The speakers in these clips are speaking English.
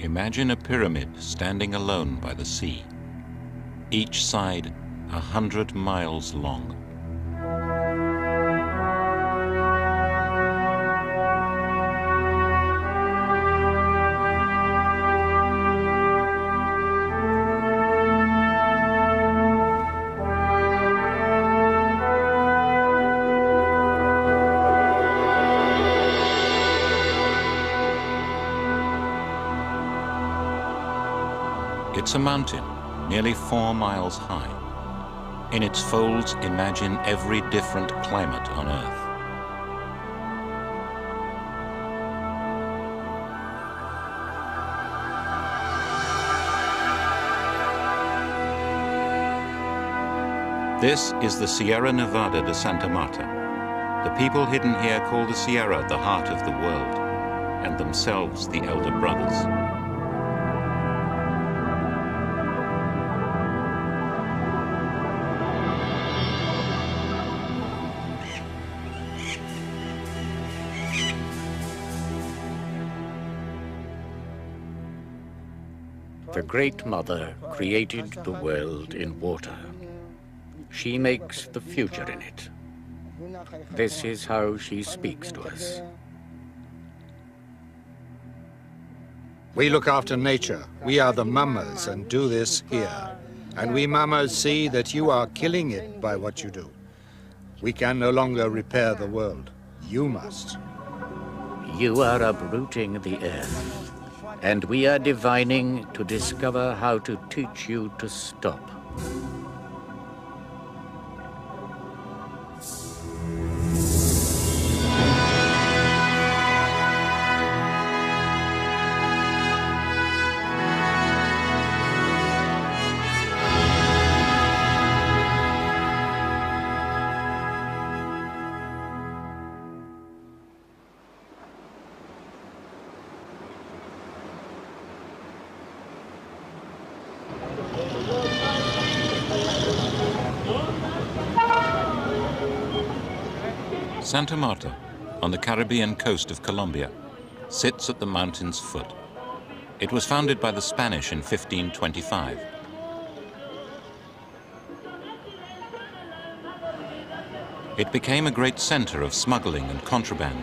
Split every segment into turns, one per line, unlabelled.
Imagine a pyramid standing alone by the sea, each side 100 miles long. It's a mountain, nearly 4 miles high. In its folds, imagine every different climate on Earth. This is the Sierra Nevada de Santa Marta. The people hidden here call the Sierra the heart of the world, and themselves the elder brothers.
The Great Mother created the world in water. She makes the future in it. This is how she speaks to us.
We look after nature. We are the mamas and do this here. And we mamas see that you are killing it by what you do. We can no longer repair the world. You must.
You are uprooting the earth. And we are divining to discover how to teach you to stop.
Santa Marta, on the Caribbean coast of Colombia, sits at the mountain's foot. It was founded by the Spanish in 1525. It became a great center of smuggling and contraband.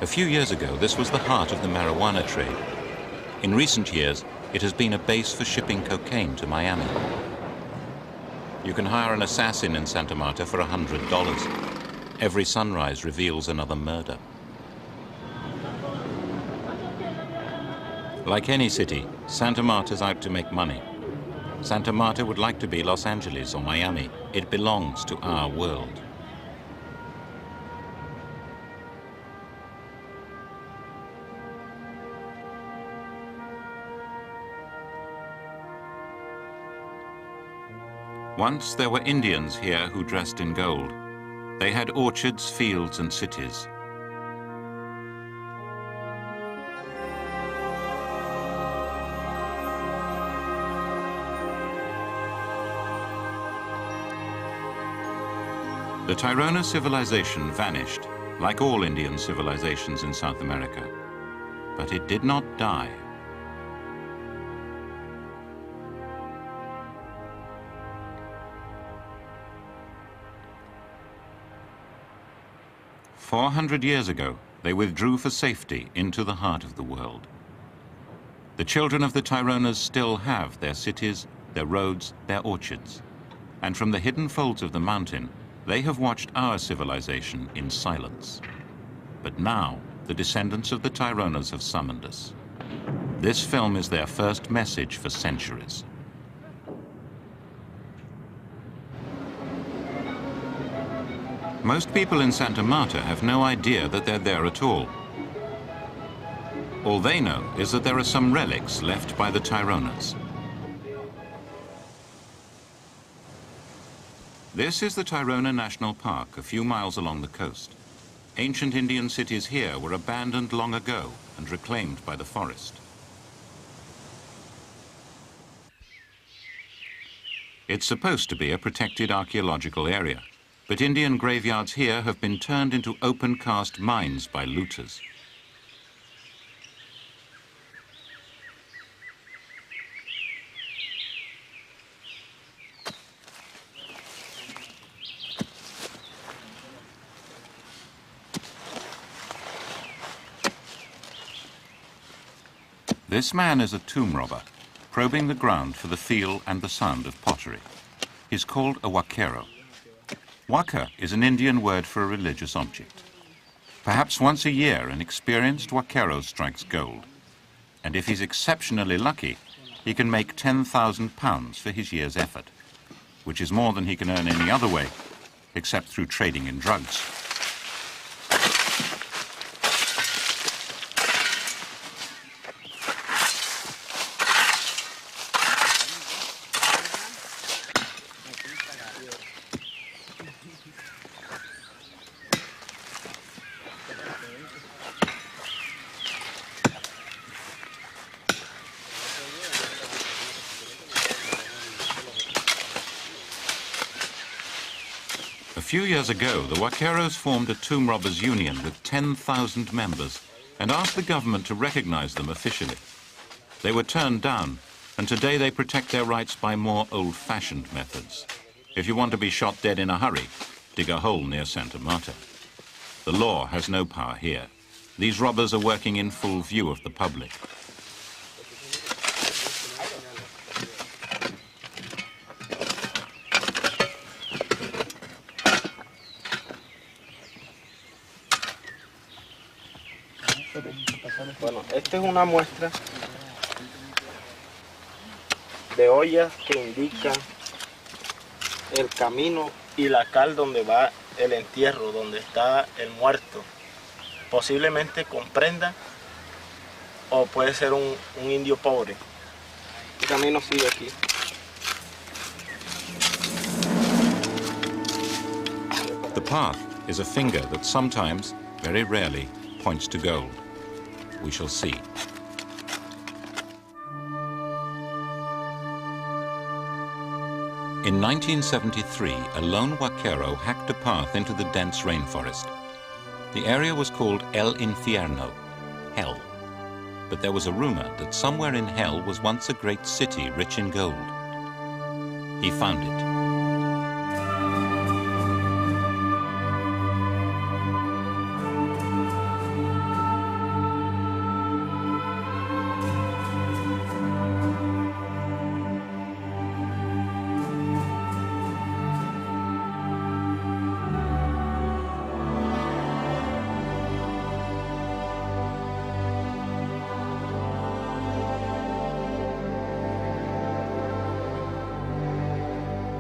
A few years ago, this was the heart of the marijuana trade. In recent years, it has been a base for shipping cocaine to Miami. You can hire an assassin in Santa Marta for $100. Every sunrise reveals another murder. Like any city, Santa Marta's out to make money. Santa Marta would like to be Los Angeles or Miami. It belongs to our world. Once there were Indians here who dressed in gold. They had orchards, fields, and cities. The Tairona civilization vanished, like all Indian civilizations in South America. But it did not die. "400 years ago, they withdrew for safety into the heart of the world. The children of the Taironas still have their cities, their roads, their orchards. And from the hidden folds of the mountain, they have watched our civilization in silence. But now, the descendants of the Taironas have summoned us. This film is their first message for centuries. Most people in Santa Marta have no idea that they're there at all. All they know is that there are some relics left by the Taironas. This is the Tairona National Park, a few miles along the coast. Ancient Indian cities here were abandoned long ago and reclaimed by the forest. It's supposed to be a protected archaeological area, but Indian graveyards here have been turned into open-cast mines by looters. This man is a tomb robber, probing the ground for the feel and the sound of pottery. He's called a huaquero. Huaca is an Indian word for a religious object. Perhaps once a year, an experienced huaquero strikes gold. And if he's exceptionally lucky, he can make £10,000 for his year's effort, which is more than he can earn any other way, except through trading in drugs. A few years ago, the huaqueros formed a tomb robbers union with 10,000 members and asked the government to recognize them officially. They were turned down, and today they protect their rights by more old-fashioned methods. If you want to be shot dead in a hurry, dig a hole near Santa Marta. The law has no power here. These robbers are working in full view of the public.
Bueno, esta es una muestra de ollas que indican el camino y la cal donde va el entierro, donde está el muerto. Posiblemente con prenda o puede ser un indio pobre. El camino sigue aquí.
The path is a finger that sometimes, very rarely, points to gold. We shall see. In 1973, a lone huaquero hacked a path into the dense rainforest. The area was called El Infierno, Hell. But there was a rumor that somewhere in Hell was once a great city rich in gold. He found it.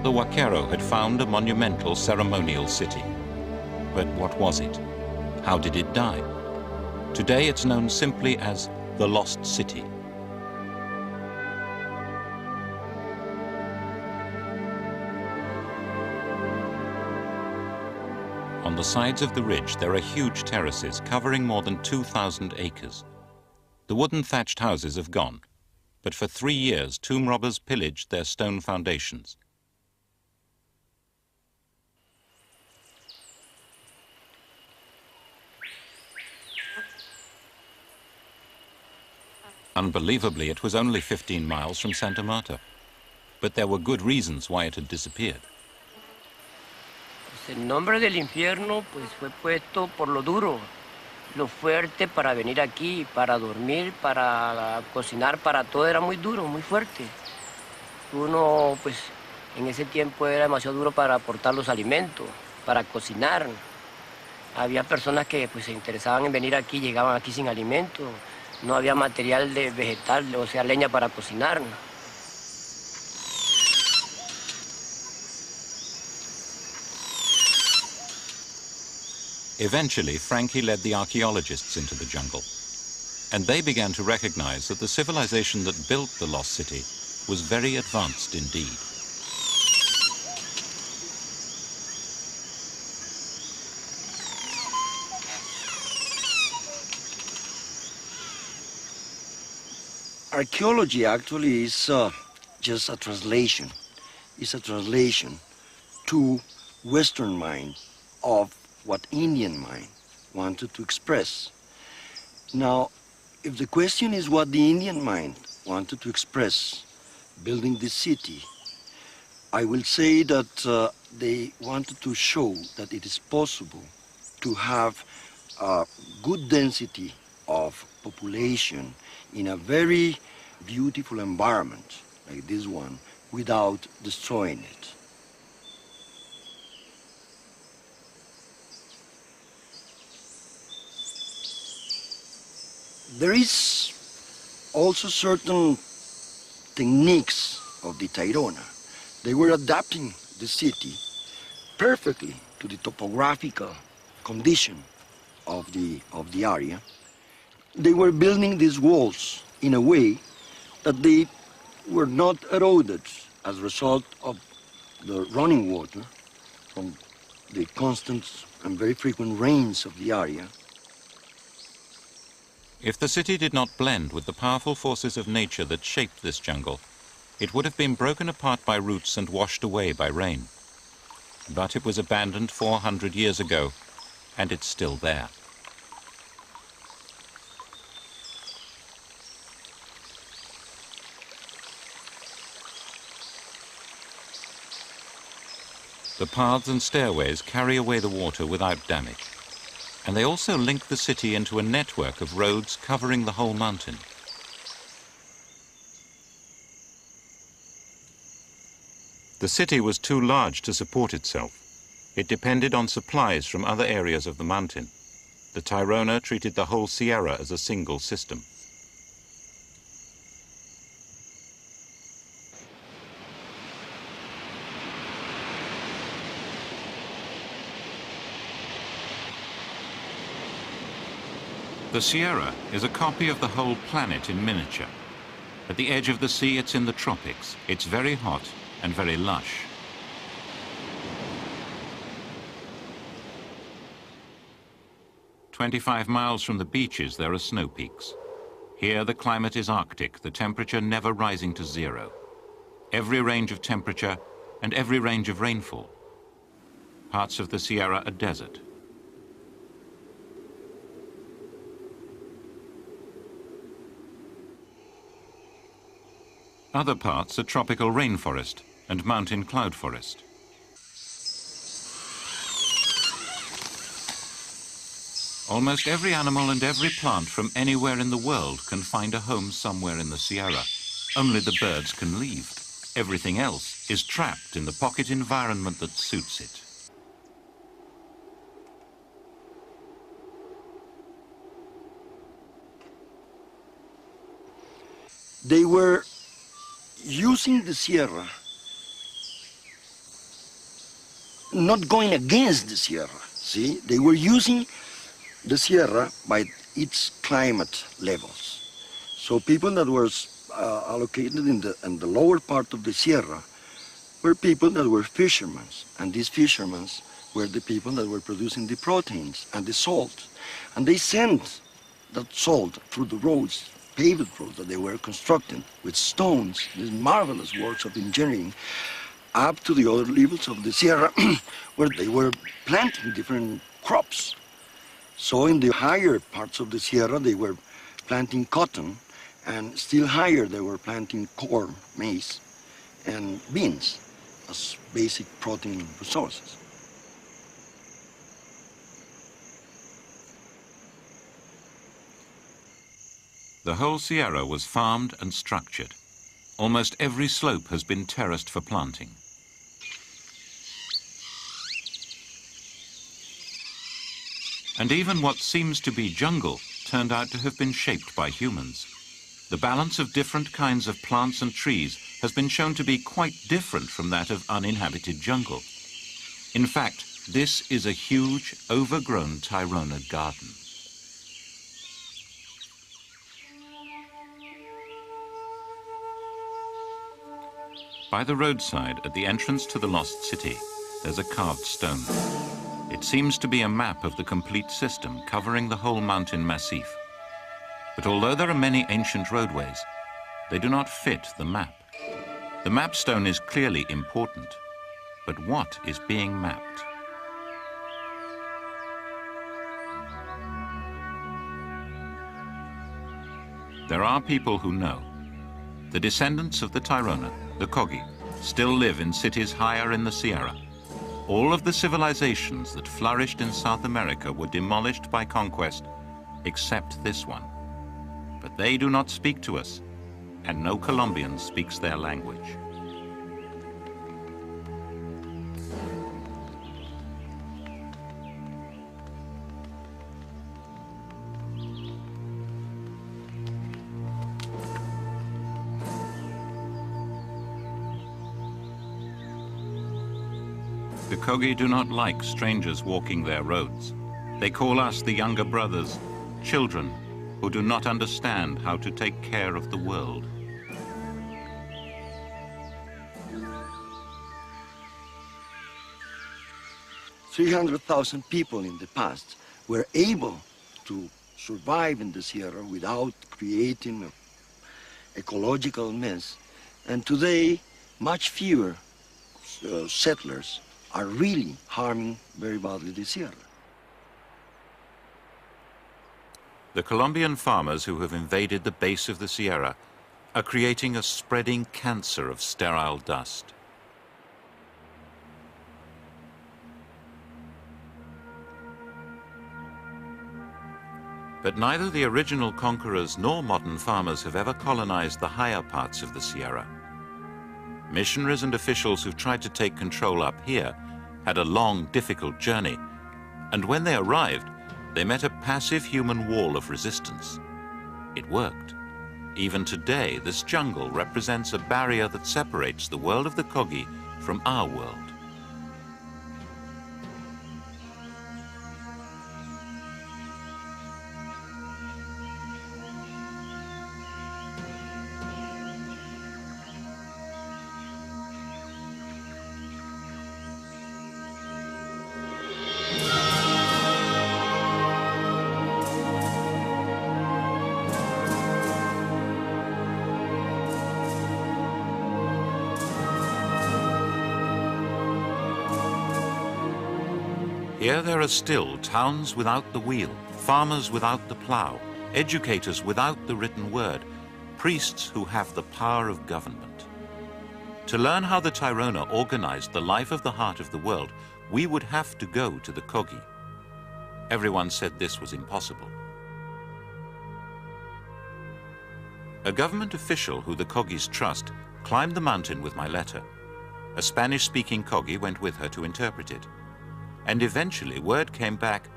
The huaquero had found a monumental ceremonial city. But what was it? How did it die? Today it's known simply as the Lost City. On the sides of the ridge there are huge terraces covering more than 2,000 acres. The wooden thatched houses have gone, but for 3 years tomb robbers pillaged their stone foundations. Unbelievably, it was only 15 miles from Santa Marta. But there were good reasons why it had disappeared.
El nombre del infierno pues fue puesto por lo duro, lo fuerte para venir aquí, para dormir, para cocinar, para todo era muy duro, muy fuerte. Uno pues en ese tiempo era demasiado duro para aportar los alimentos, para cocinar. Había personas que pues se interesaban en venir aquí, llegaban aquí sin alimento. No había material de vegetal, o sea, leña para cocinar.
Eventually, Frankie led the archaeologists into the jungle, and they began to recognize that the civilization that built the lost city was very advanced indeed.
Archaeology actually is just a translation. It's a translation to Western mind of what Indian mind wanted to express. Now, if the question is what the Indian mind wanted to express, building this city, I will say that they wanted to show that it is possible to have good density of population in a very beautiful environment like this one without destroying it. There is also certain techniques of the Tairona. They were adapting the city perfectly to the topographical condition of the area. They were building these walls in a way that they were not eroded as a result of the running water from the constant and very frequent rains of the area.
If the city did not blend with the powerful forces of nature that shaped this jungle, it would have been broken apart by roots and washed away by rain. But it was abandoned 400 years ago, and it's still there. The paths and stairways carry away the water without damage. And they also link the city into a network of roads covering the whole mountain. The city was too large to support itself. It depended on supplies from other areas of the mountain. The Tairona treated the whole Sierra as a single system. The Sierra is a copy of the whole planet in miniature. At the edge of the sea, it's in the tropics. It's very hot and very lush. "25 miles from the beaches, there are snow peaks. Here, the climate is Arctic, the temperature never rising to zero. Every range of temperature and every range of rainfall. Parts of the Sierra are desert. Other parts are tropical rainforest and mountain cloud forest. Almost every animal and every plant from anywhere in the world can find a home somewhere in the Sierra. Only the birds can leave. Everything else is trapped in the pocket environment that suits it.
They were using the Sierra, not going against the Sierra, see? They were using the Sierra by its climate levels. So people that were allocated in the lower part of the Sierra were people that were fishermen, and these fishermen were the people that were producing the proteins and the salt. And they sent that salt through the roads, paved roads that they were constructing with stones, these marvelous works of engineering, up to the other levels of the Sierra where they were planting different crops. So in the higher parts of the Sierra, they were planting cotton, and still higher, they were planting corn, maize, and beans as basic protein resources.
The whole Sierra was farmed and structured. Almost every slope has been terraced for planting. And even what seems to be jungle turned out to have been shaped by humans. The balance of different kinds of plants and trees has been shown to be quite different from that of uninhabited jungle. In fact, this is a huge, overgrown Tairona garden. By the roadside, at the entrance to the lost city, there's a carved stone. It seems to be a map of the complete system covering the whole mountain massif. But although there are many ancient roadways, they do not fit the map. The map stone is clearly important, but what is being mapped? There are people who know. The descendants of the Tairona, the Kogi, still live in cities higher in the Sierra. All of the civilizations that flourished in South America were demolished by conquest except this one. But they do not speak to us, and no Colombian speaks their language. The Kogi do not like strangers walking their roads. They call us, the younger brothers, children who do not understand how to take care of the world.
"300,000 people in the past were able to survive in the Sierra without creating an ecological mess. And today, much fewer settlers are really harming very badly the Sierra."
The Colombian farmers who have invaded the base of the Sierra are creating a spreading cancer of sterile dust. But neither the original conquerors nor modern farmers have ever colonized the higher parts of the Sierra. Missionaries and officials who've tried to take control up here had a long, difficult journey, and when they arrived, they met a passive human wall of resistance. It worked. Even today, this jungle represents a barrier that separates the world of the Kogi from our world. Here there are still towns without the wheel, farmers without the plow, educators without the written word, priests who have the power of government. To learn how the Tairona organized the life of the heart of the world, we would have to go to the Kogi. Everyone said this was impossible. A government official who the Kogis trust climbed the mountain with my letter. A Spanish-speaking Kogi went with her to interpret it. And eventually word came back,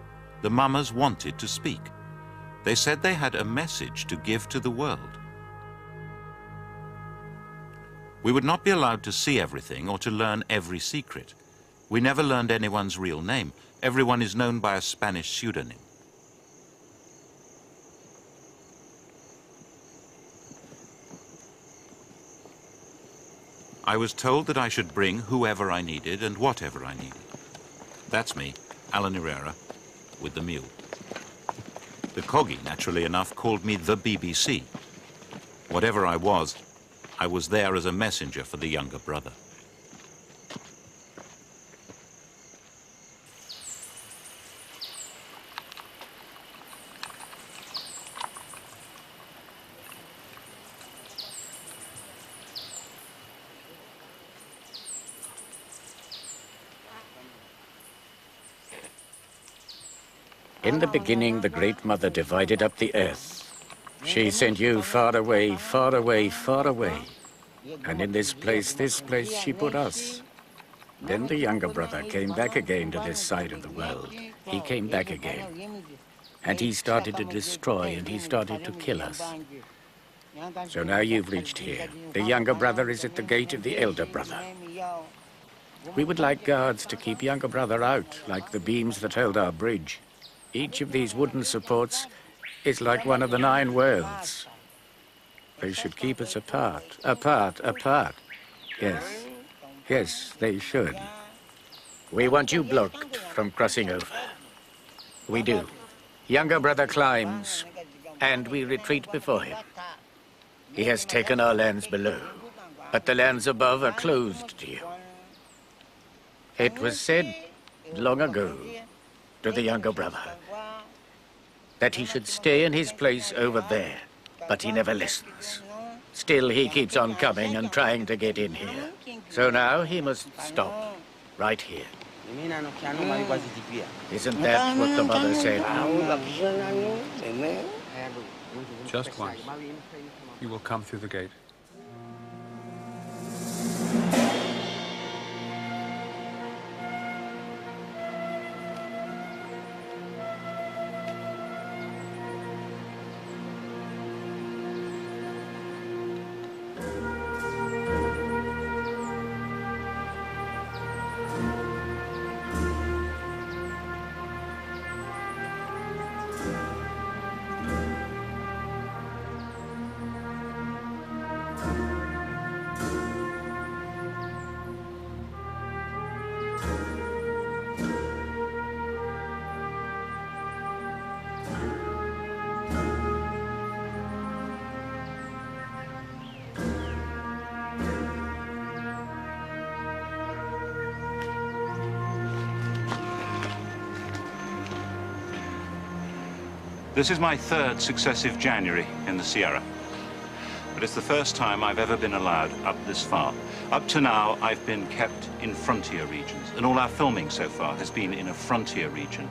the mamas wanted to speak. They said they had a message to give to the world. We would not be allowed to see everything or to learn every secret. We never learned anyone's real name. Everyone is known by a Spanish pseudonym. I was told that I should bring whoever I needed and whatever I needed. That's me, Alan Herrera, with the mule. The Kogi, naturally enough, called me the BBC. Whatever I was there as a messenger for the younger brother.
In the beginning, the Great Mother divided up the earth. She sent you far away, far away, far away. And in this place she put us. Then the younger brother came back again to this side of the world. He came back again. And he started to destroy and he started to kill us. So now you've reached here. The younger brother is at the gate of the elder brother. We would like guards to keep younger brother out, like the beams that held our bridge. Each of these wooden supports is like one of the 9 worlds. They should keep us apart, apart, apart. Yes, yes, they should. We want you blocked from crossing over. We do. Younger brother climbs, and we retreat before him. He has taken our lands below, but the lands above are closed to you. It was said long ago to the younger brother that he should stay in his place over there, but he never listens. Still, he keeps on coming and trying to get in here. So now he must stop right here. Isn't that what the mother said?
Just once. You will come through the gate.
This is my third successive January in the Sierra, but it's the first time I've ever been allowed up this far. Up to now, I've been kept in frontier regions, and all our filming so far has been in a frontier region.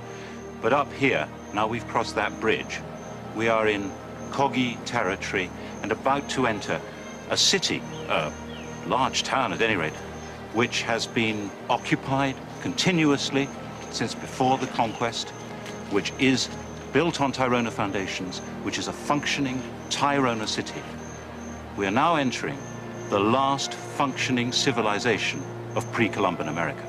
But up here, now we've crossed that bridge, we are in Kogi territory and about to enter a city, a large town at any rate, which has been occupied continuously since before the conquest, which is built on Tairona foundations, which is a functioning Tairona city. We are now entering the last functioning civilization of pre-Columban America.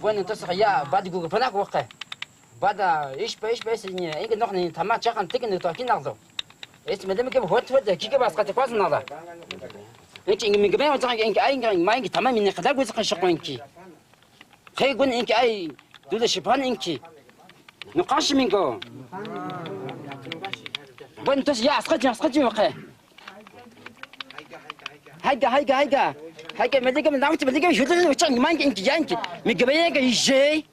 Bueno, entonces ya va de Google Pana coque. Va da ich ni inge noch ni tama chakan tiken to akin nagdo. Es mit dem ke hot kike bas kate pas nada. Ich inge mi geben sagen inge eingang mein tama min qadar goz qashqanki. Khay gun inge ay dole shipan inge. نقاش منكو. bueno, entonces ya asqati وقه. هيدا مديك من دعوتي مديك شو تقول وتشان ما إنك جانك مقبليك يجي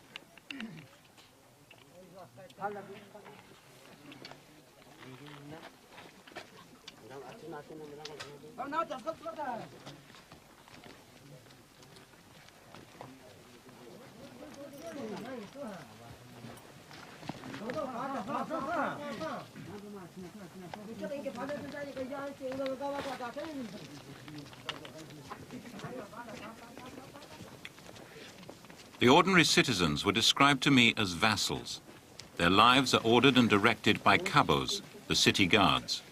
The ordinary citizens were described to me as vassals. Their lives are ordered and directed by cabos, the city guards.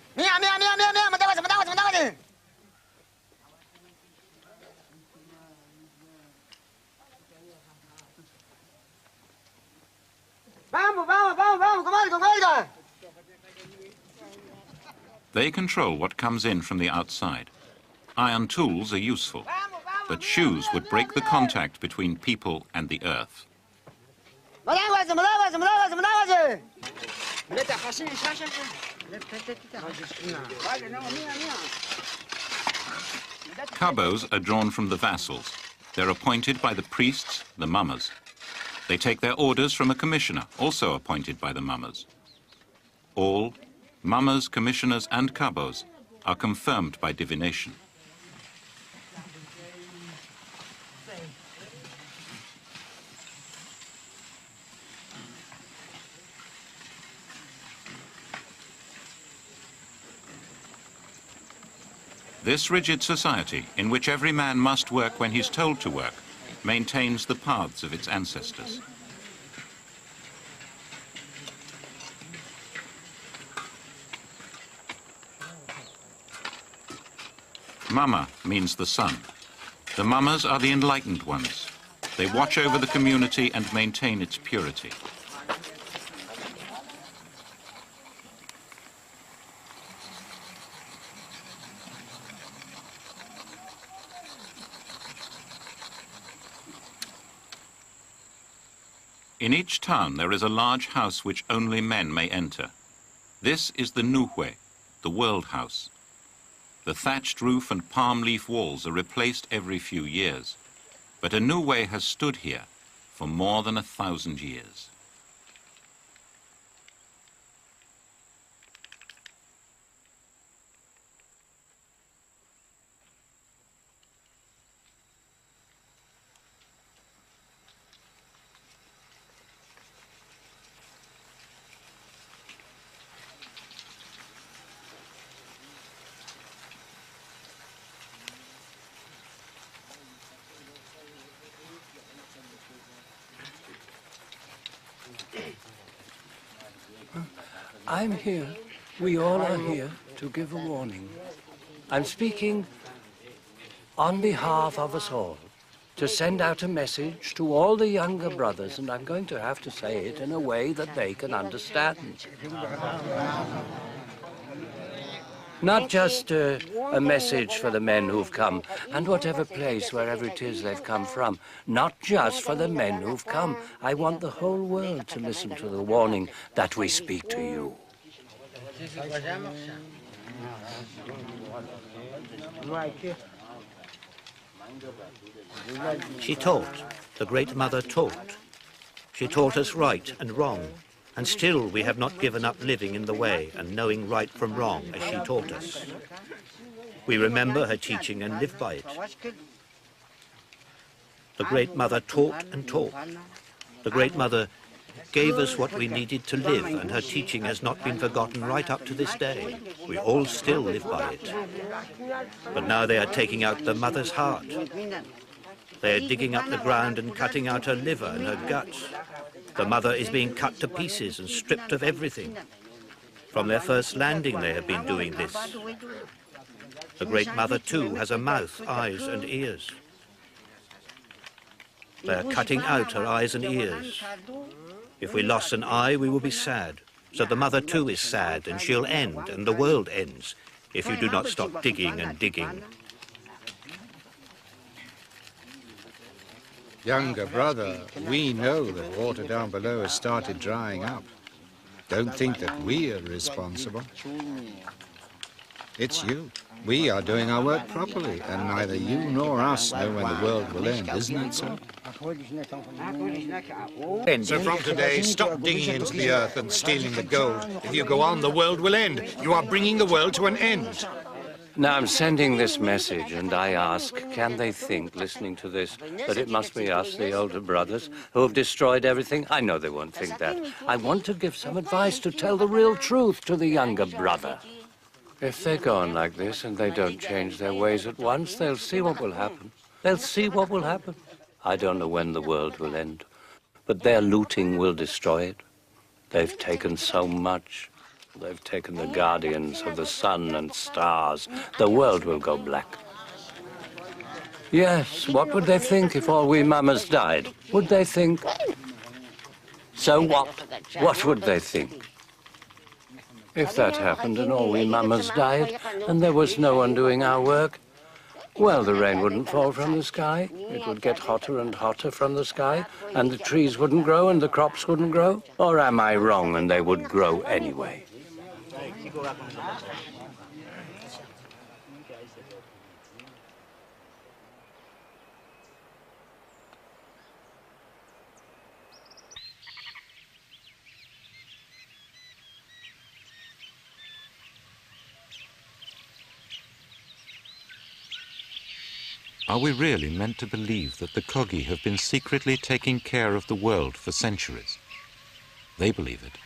They control what comes in from the outside. Iron tools are useful, but shoes would break the contact between people and the earth. Cabos are drawn from the vassals. They're appointed by the priests, the mamas. They take their orders from a commissioner, also appointed by the mamas. All, mamas, commissioners, and cabos, are confirmed by divination. This rigid society, in which every man must work when he's told to work, maintains the paths of its ancestors. Mama means the sun. The mamas are the enlightened ones. They watch over the community and maintain its purity. In each town there is a large house which only men may enter. This is the Nuhwe, the world house. The thatched roof and palm leaf walls are replaced every few years, but a Nuhwe has stood here for more than 1,000 years.
I'm here. We all are here to give a warning. I'm speaking on behalf of us all, to send out a message to all the younger brothers, and I'm going to have to say it in a way that they can understand. Not just a message for the men who've come, and whatever place, wherever it is they've come from. Not just for the men who've come. I want the whole world to listen to the warning that we speak to you.
She taught. The Great Mother taught. She taught us right and wrong. And still we have not given up living in the way and knowing right from wrong as she taught us. We remember her teaching and live by it. The Great Mother taught and taught. The Great Mother gave us what we needed to live, and her teaching has not been forgotten right up to this day. We all still live by it. But now they are taking out the mother's heart. They are digging up the ground and cutting out her liver and her guts. The mother is being cut to pieces and stripped of everything. From their first landing they have been doing this. The Great Mother too has a mouth, eyes and ears. They are cutting out her eyes and ears. If we lost an eye, we will be sad. So the mother too is sad, and she'll end, and the world ends, if you do not stop digging and digging.
Younger brother, we know that water down below has started drying up. Don't think that we are responsible. It's you. We are doing our work properly, and neither you nor us know when the world will end, isn't it so? So from today, stop digging into the earth and stealing the gold. If you go on, the world will end. You are bringing the world to an end.
Now I'm sending this message, and I ask, can they think, listening to this, that it must be us, the older brothers, who have destroyed everything? I know they won't think that. I want to give some advice to tell the real truth to the younger brother. If they go on like this and they don't change their ways at once, they'll see what will happen. They'll see what will happen. I don't know when the world will end, but their looting will destroy it. They've taken so much. They've taken the guardians of the sun and stars. The world will go black. Yes, what would they think if all we mamas died? Would they think? So what? What would they think? If that happened and all we mamas died and there was no one doing our work, well, the rain wouldn't fall from the sky. It would get hotter and hotter from the sky, and the trees wouldn't grow and the crops wouldn't grow. Or am I wrong and they would grow anyway?
Are we really meant to believe that the Kogi have been secretly taking care of the world for centuries? They believe it.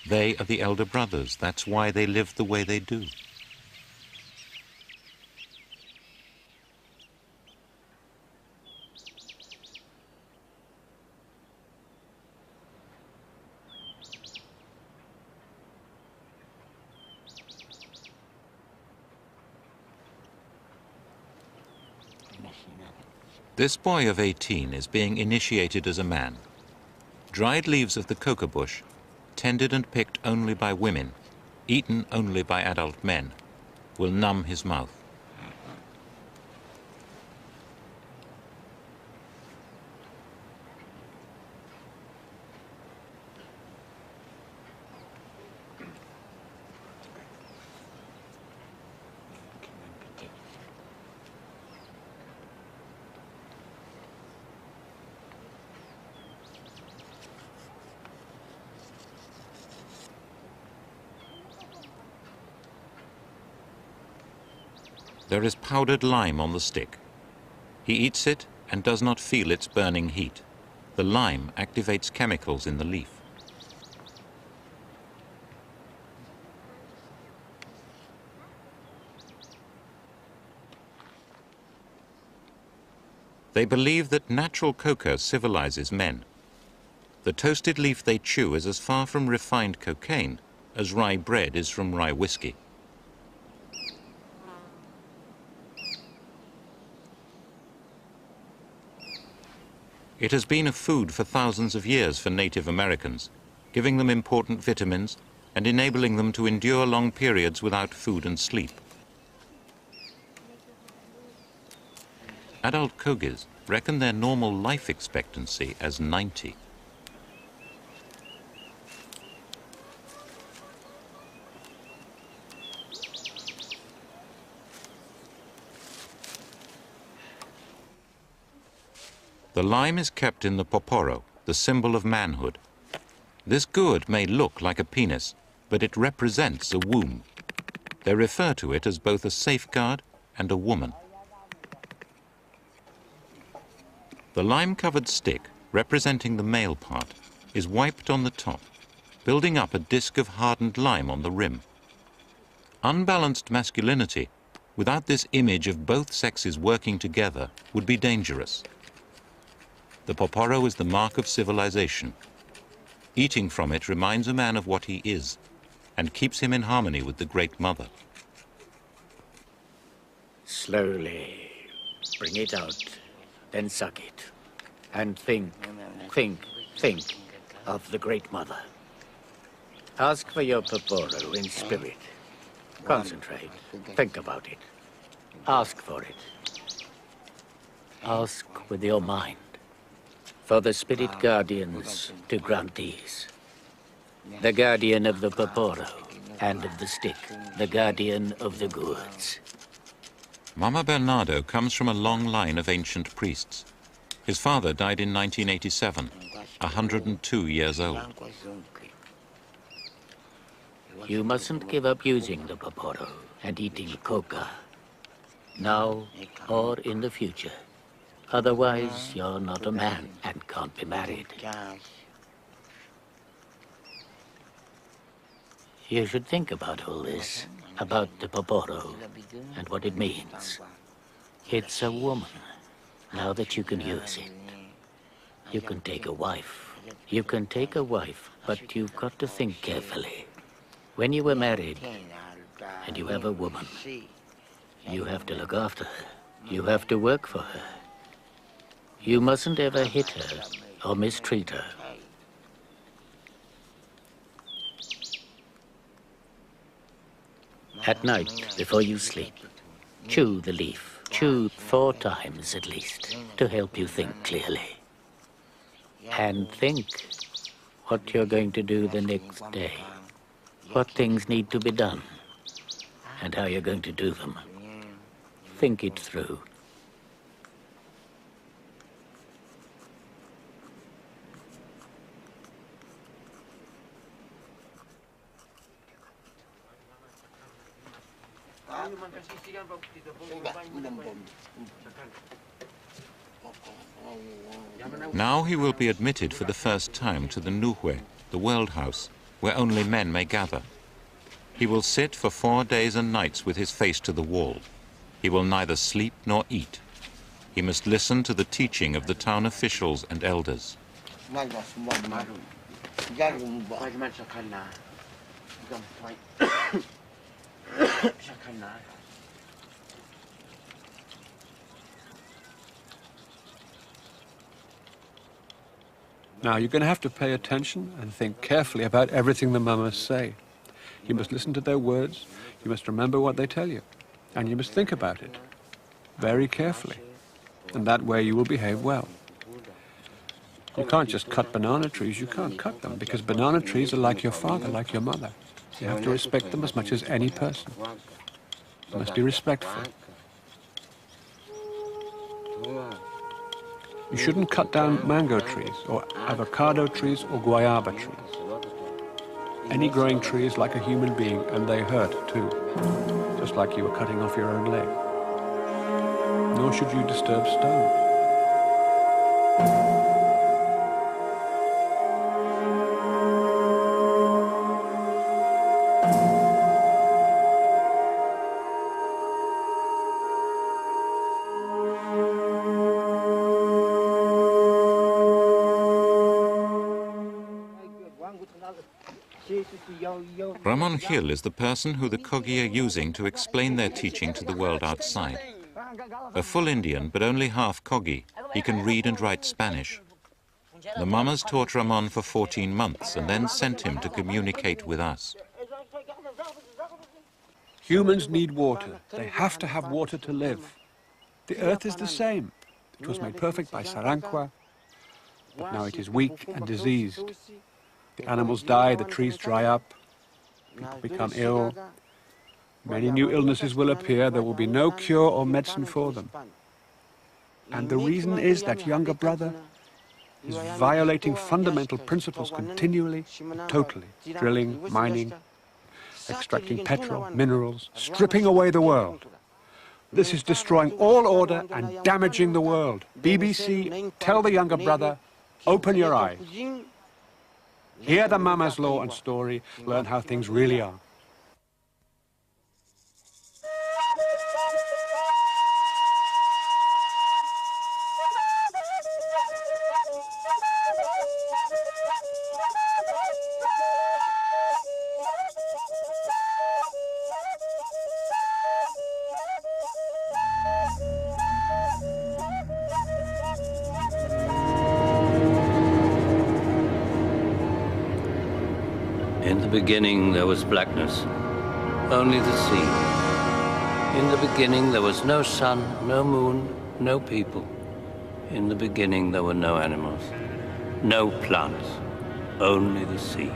They are the elder brothers. That's why they live the way they do. This boy of 18 is being initiated as a man. Dried leaves of the coca bush, tended and picked only by women, eaten only by adult men, will numb his mouth. There is powdered lime on the stick. He eats it and does not feel its burning heat. The lime activates chemicals in the leaf. They believe that natural coca civilizes men. The toasted leaf they chew is as far from refined cocaine as rye bread is from rye whiskey. It has been a food for thousands of years for Native Americans, giving them important vitamins and enabling them to endure long periods without food and sleep. Adult Kogis reckon their normal life expectancy as 90. The lime is kept in the poporo, the symbol of manhood. This gourd may look like a penis, but it represents a womb. They refer to it as both a safeguard and a woman. The lime-covered stick, representing the male part, is wiped on the top, building up a disc of hardened lime on the rim. Unbalanced masculinity, without this image of both sexes working together, would be dangerous. The poporo is the mark of civilization. Eating from it reminds a man of what he is and keeps him in harmony with the Great Mother.
Slowly bring it out, then suck it. And think of the Great Mother. Ask for your poporo in spirit. Concentrate, think about it. Ask for it. Ask with your mind. For the spirit guardians to grant these. The guardian of the poporo and of the stick, the guardian of the gourds.
Mama Bernardo comes from a long line of ancient priests. His father died in 1987, 102 years old.
You mustn't give up using the poporo and eating coca, now or in the future. Otherwise, you're not a man and can't be married. You should think about all this, about the poporo and what it means. It's a woman. Now that you can use it, you can take a wife. You can take a wife, but you've got to think carefully. When you were married and you have a woman, you have to look after her. You have to work for her. You mustn't ever hit her or mistreat her. At night, before you sleep, chew the leaf. Chew 4 times at least to help you think clearly. And think what you're going to do the next day. What things need to be done and how you're going to do them. Think it through.
Now he will be admitted for the first time to the Nuhwe, the world house, where only men may gather. He will sit for 4 days and nights with his face to the wall. He will neither sleep nor eat. He must listen to the teaching of the town officials and elders.
Now, you're going to have to pay attention and think carefully about everything the mamas say. You must listen to their words, you must remember what they tell you, and you must think about it very carefully. And that way you will behave well. You can't just cut banana trees, you can't cut them, because banana trees are like your father, like your mother. You have to respect them as much as any person. You must be respectful. You shouldn't cut down mango trees, or avocado trees, or guayaba trees. Any growing tree is like a human being, and they hurt too, just like you were cutting off your own leg. Nor should you disturb stones.
Ramon Gil is the person who the Kogi are using to explain their teaching to the world outside. A full Indian, but only half Kogi, he can read and write Spanish. The mamas taught Ramon for 14 months and then sent him to communicate with us.
Humans need water. They have to have water to live. The earth is the same. It was made perfect by Saranqua, but now it is weak and diseased. The animals die, the trees dry up, people become ill. Many new illnesses will appear. There will be no cure or medicine for them. And the reason is that younger brother is violating fundamental principles continually and totally, drilling, mining, extracting petrol, minerals, stripping away the world. This is destroying all order and damaging the world. BBC, tell the younger brother, open your eyes. Hear the mama's law and story, learn how things really are.
In the beginning there was blackness, only the sea. In the beginning there was no sun, no moon, no people. In the beginning there were no animals, no plants, only the sea.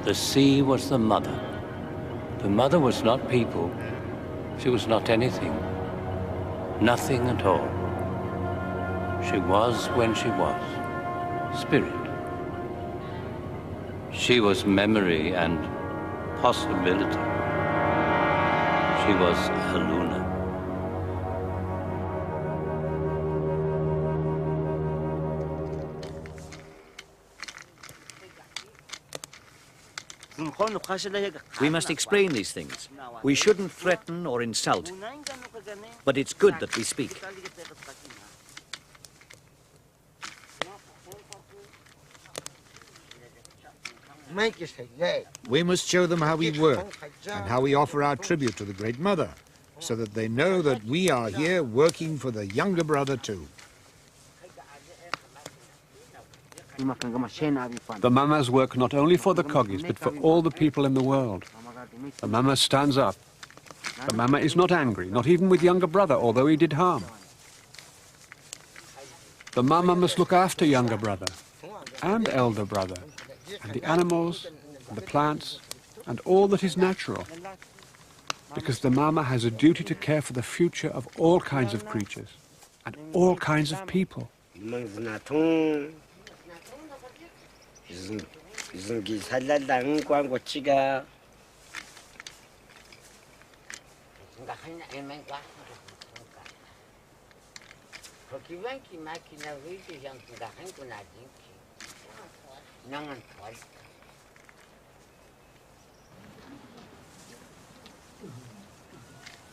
The sea was the mother. The mother was not people. She was not anything, nothing at all. She was when she was, spirit. She was memory and possibility. She was a Luna.
We must explain these things. We shouldn't threaten or insult, but it's good that we speak.
We must show them how we work and how we offer our tribute to the Great Mother, so that they know that we are here working for the younger brother too.
The mamas work not only for the Kogis, but for all the people in the world. The mama stands up. The mama is not angry, not even with younger brother, although he did harm. The mama must look after younger brother and elder brother, and the animals, and the plants, and all that is natural. Because the mama has a duty to care for the future of all kinds of creatures, and all kinds of people.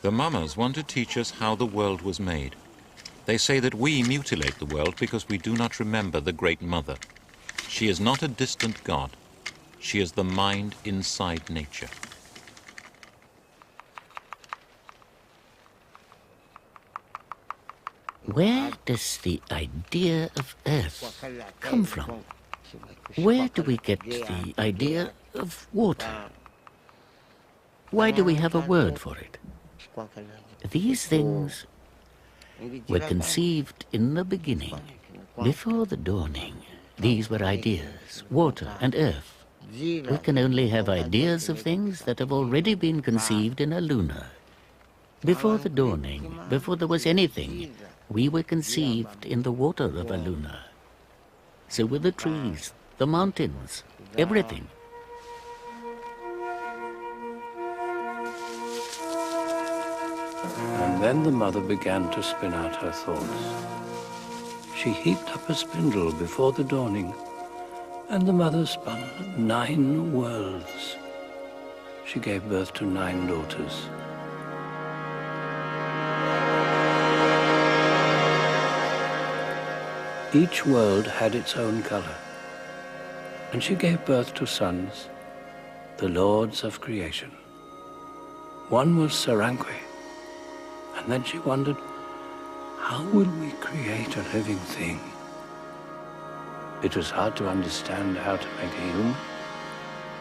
The mamas want to teach us how the world was made. They say that we mutilate the world because we do not remember the Great Mother. She is not a distant God. She is the mind inside nature.
Where does the idea of Earth come from? Where do we get the idea of water? Why do we have a word for it? These things were conceived in the beginning, before the dawning. These were ideas, water and earth. We can only have ideas of things that have already been conceived in a Luna. Before the dawning, before there was anything, we were conceived in the water of a Luna. So were the trees, the mountains, everything.
And then the mother began to spin out her thoughts. She heaped up a spindle before the dawning, and the mother spun 9 worlds. She gave birth to 9 daughters. Each world had its own color, and she gave birth to sons, the lords of creation. One was Saranque, and then she wondered, how will we create a living thing? It was hard to understand how to make a human.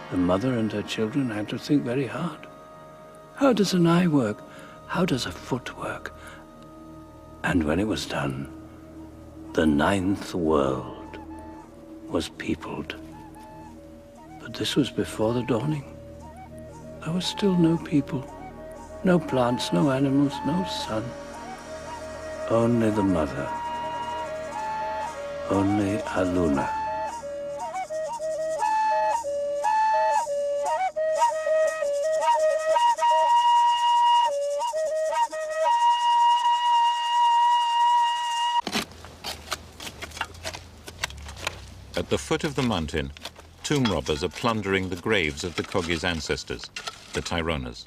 The mother and her children had to think very hard. How does an eye work? How does a foot work? And when it was done, the ninth world was peopled. But this was before the dawning. There was still no people, no plants, no animals, no sun. Only the mother, only Aluna.
At the foot of the mountain, tomb robbers are plundering the graves of the Kogi's ancestors, the Tyronas.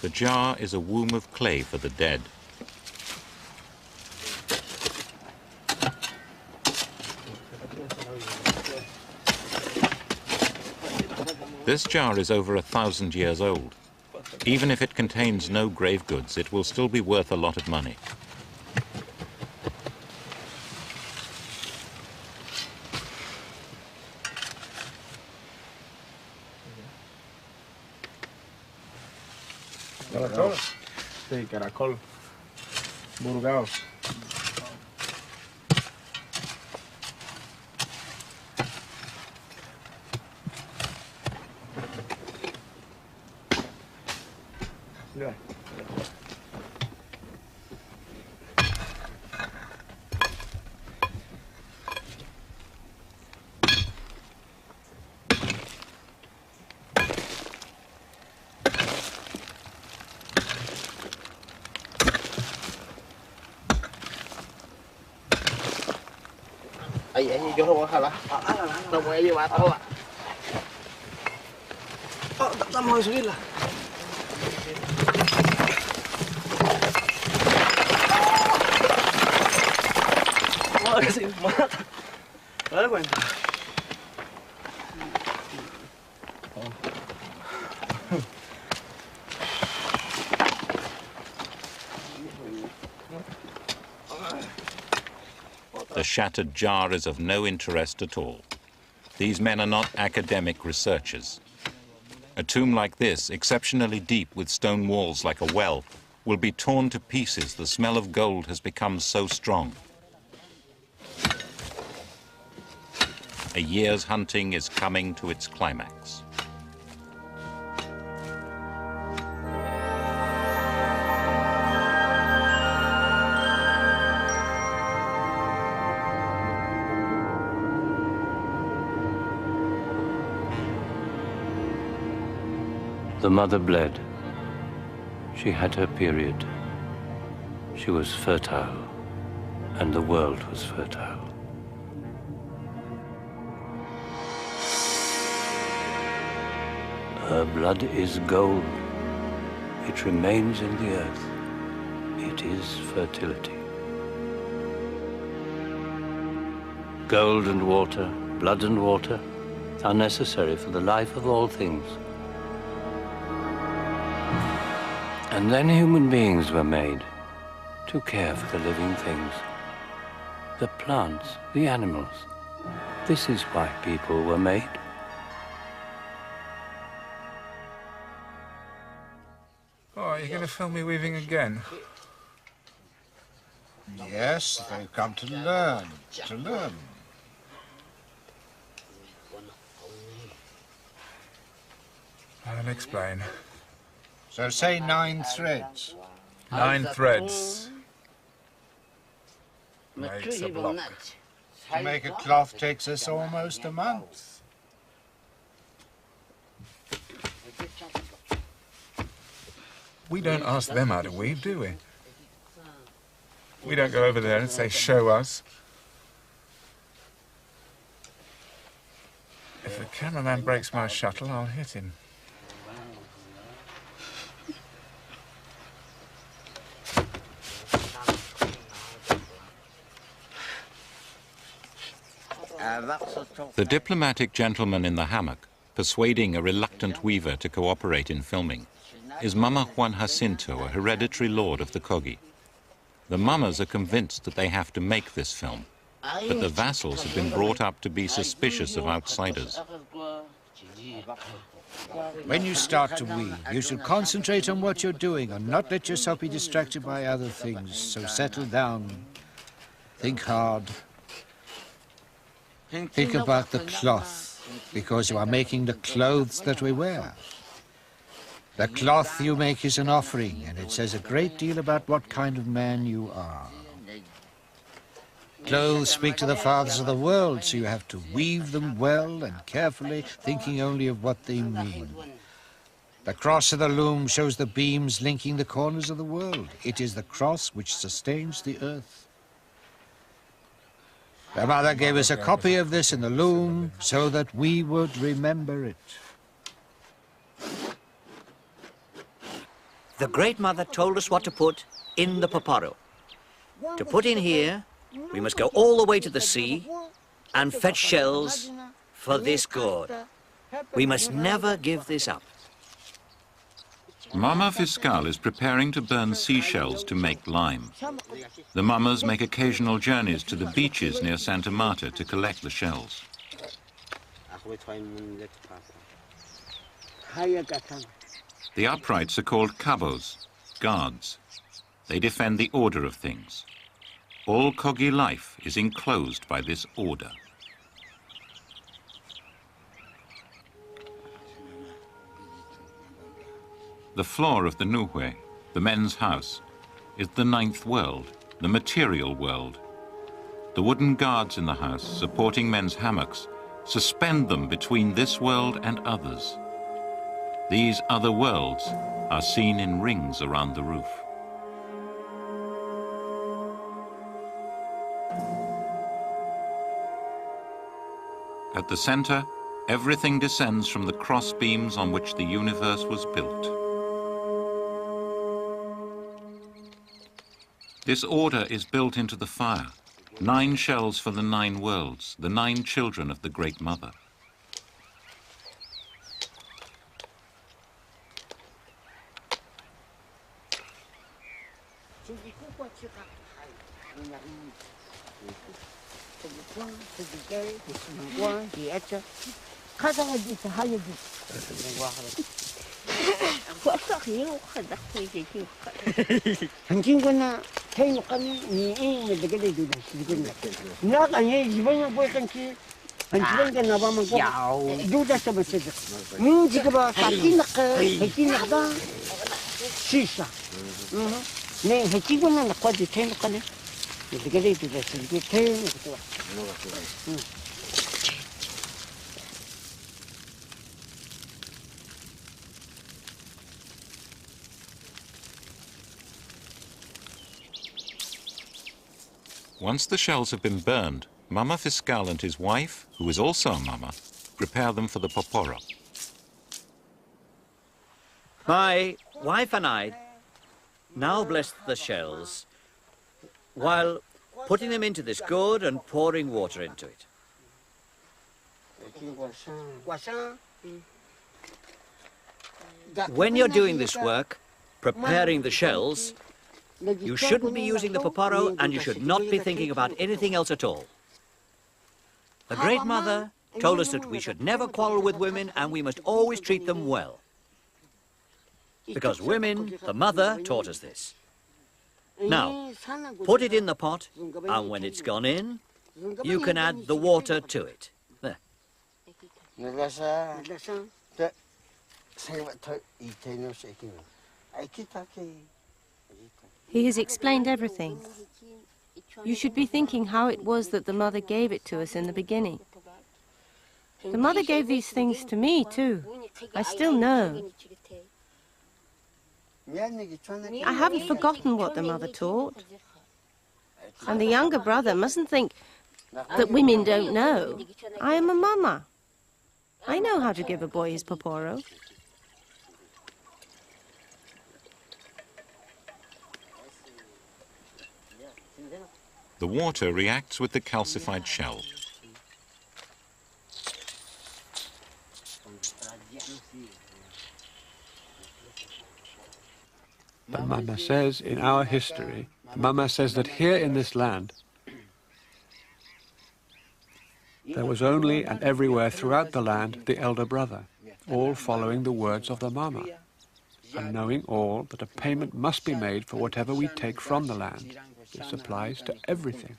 The jar is a womb of clay for the dead. This jar is over 1,000 years old. Even if it contains no grave goods, it will still be worth a lot of money.
¿Caracol? Sí, caracol. Burgao. Yeah.
Ahí, yo lo voy a jalar. Lo voy a llevar toda. Vamos a subirla. Ahora sí, mata. ¿Te das cuenta?
The shattered jar is of no interest at all. These men are not academic researchers. A tomb like this, exceptionally deep with stone walls like a well, will be torn to pieces. The smell of gold has become so strong. A year's hunting is coming to its climax.
The mother bled. She had her period. She was fertile, and the world was fertile. Her blood is gold. It remains in the earth. It is fertility. Gold and water, blood and water, are necessary for the life of all things. And then human beings were made to care for the living things, the plants, the animals. This is why people were made.
Oh, are you going to film me weaving again?
Yes, they've come to learn,
I'll explain.
So say 9 threads.
9 threads. Makes a block.
To make a cloth takes us almost a month.
We don't ask them how to weave, do we? We don't go over there and say, show us. If the cameraman breaks my shuttle, I'll hit him.
The diplomatic gentleman in the hammock, persuading a reluctant weaver to cooperate in filming, is Mama Juan Jacinto, a hereditary lord of the Kogi. The mamas are convinced that they have to make this film, but the vassals have been brought up to be suspicious of outsiders.
When you start to weave, you should concentrate on what you're doing and not let yourself be distracted by other things. So settle down, think hard. Think about the cloth, because you are making the clothes that we wear. The cloth you make is an offering, and it says a great deal about what kind of man you are. Clothes speak to the fathers of the world, so you have to weave them well and carefully, thinking only of what they mean. The cross of the loom shows the beams linking the corners of the world. It is the cross which sustains the earth. The mother gave us a copy of this in the loom so that we would remember it.
The Great Mother told us what to put in the paparo. To put in here, we must go all the way to the sea and fetch shells for this gourd. We must never give this up.
Mama Fiscal is preparing to burn seashells to make lime. The mamas make occasional journeys to the beaches near Santa Marta to collect the shells. The uprights are called cabos, guards. They defend the order of things. All Kogi life is enclosed by this order. The floor of the Nuhue, the men's house, is the ninth world, the material world. The wooden guards in the house, supporting men's hammocks, suspend them between this world and others. These other worlds are seen in rings around the roof. At the center, everything descends from the cross beams on which the universe was built. This order is built into the fire. 9 shells for the 9 worlds, the 9 children of the Great Mother. Once the shells have been burned, Mama Fiscal and his wife, who is also a mama, prepare them for the poporo.
My wife and I now bless the shells while putting them into this gourd and pouring water into it. When you're doing this work, preparing the shells, you shouldn't be using the paparo and you should not be thinking about anything else at all. The Great Mother told us that we should never quarrel with women and we must always treat them well. Because women, the mother, taught us this. Now, put it in the pot, and when it's gone in, you can add the water to it. There.
He has explained everything. You should be thinking how it was that the mother gave it to us in the beginning. The mother gave these things to me, too. I still know. I haven't forgotten what the mother taught. And the younger brother mustn't think that women don't know. I am a mama. I know how to give a boy his poporo.
The water reacts with the calcified shell.
The Mama says in our history, the Mama says that here in this land, there was only and everywhere throughout the land the elder brother, all following the words of the Mama, and knowing all that a payment must be made for whatever we take from the land. This applies to everything.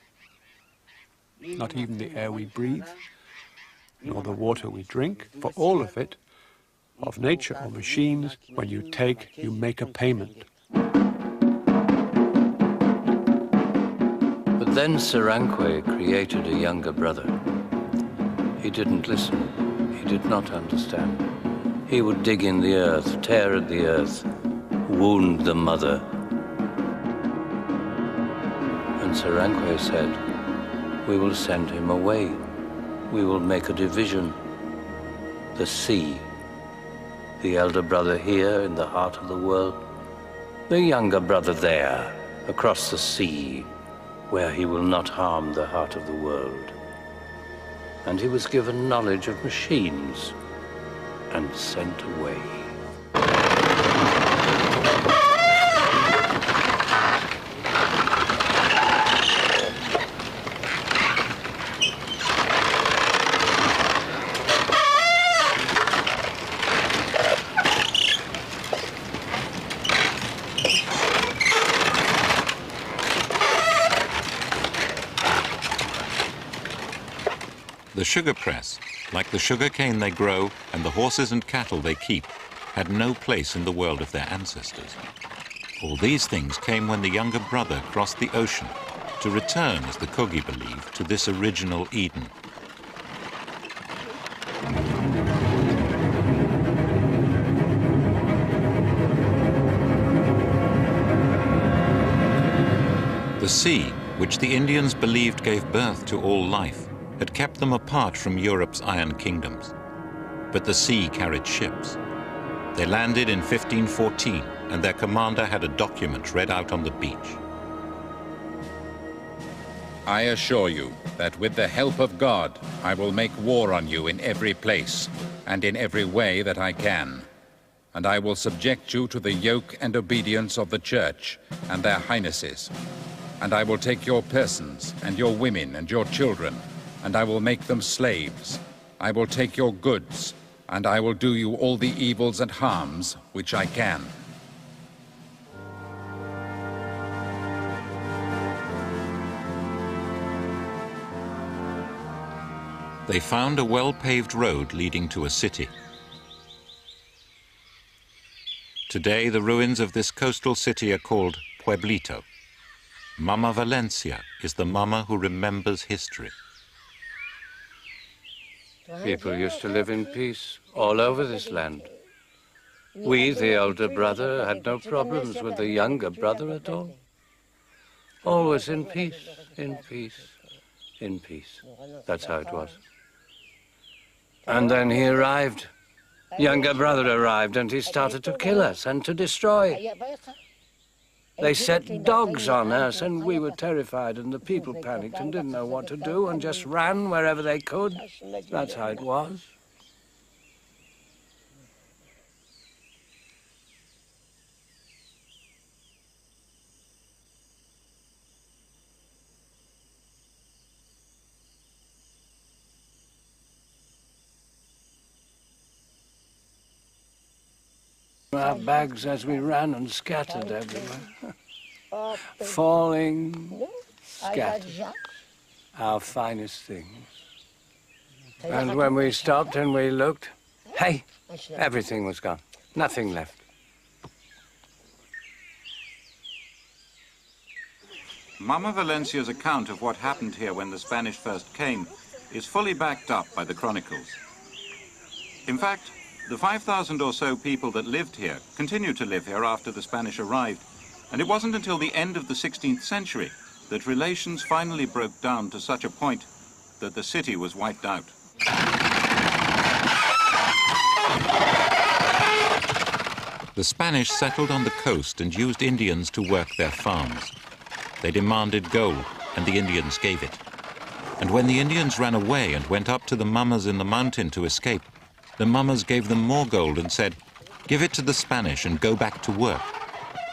Not even the air we breathe, nor the water we drink, for all of it, of nature or machines, when you take, you make a payment.
But then Sarankwe created a younger brother. He didn't listen. He did not understand. He would dig in the earth, tear at the earth, wound the mother. And Sarankwe said, "We will send him away. We will make a division. The sea. The elder brother here in the heart of the world. The younger brother there, across the sea, where he will not harm the heart of the world." And he was given knowledge of machines and sent away.
The sugar press, like the sugar cane they grow and the horses and cattle they keep, had no place in the world of their ancestors. All these things came when the younger brother crossed the ocean to return, as the Kogi believed, to this original Eden. The sea, which the Indians believed gave birth to all life, had kept them apart from Europe's iron kingdoms. But the sea carried ships. They landed in 1514, and their commander had a document read out on the beach.
I assure you that with the help of God, I will make war on you in every place and in every way that I can. And I will subject you to the yoke and obedience of the Church and their highnesses. And I will take your persons and your women and your children, and I will make them slaves. I will take your goods, and I will do you all the evils and harms which I can.
They found a well-paved road leading to a city. Today, the ruins of this coastal city are called Pueblito. Mama Valencia is the mama who remembers history.
People used to live in peace all over this land. We, the elder brother, had no problems with the younger brother at all. Always in peace, in peace, in peace. That's how it was. And then he arrived. Younger brother arrived, and he started to kill us and to destroy. They set dogs on us, and we were terrified, and the people panicked and didn't know what to do and just ran wherever they could. That's how it was. Our bags as we ran and scattered everywhere. Falling, scattered. Our finest things. And when we stopped and we looked, hey, everything was gone. Nothing left.
Mama Valencia's account of what happened here when the Spanish first came is fully backed up by the chronicles. In fact, The 5,000 or so people that lived here continued to live here after the Spanish arrived, and it wasn't until the end of the 16th century that relations finally broke down to such a point that the city was wiped out. The Spanish settled on the coast and used Indians to work their farms. They demanded gold, and the Indians gave it. And when the Indians ran away and went up to the mummers in the mountain to escape, the mummers gave them more gold and said, "Give it to the Spanish and go back to work.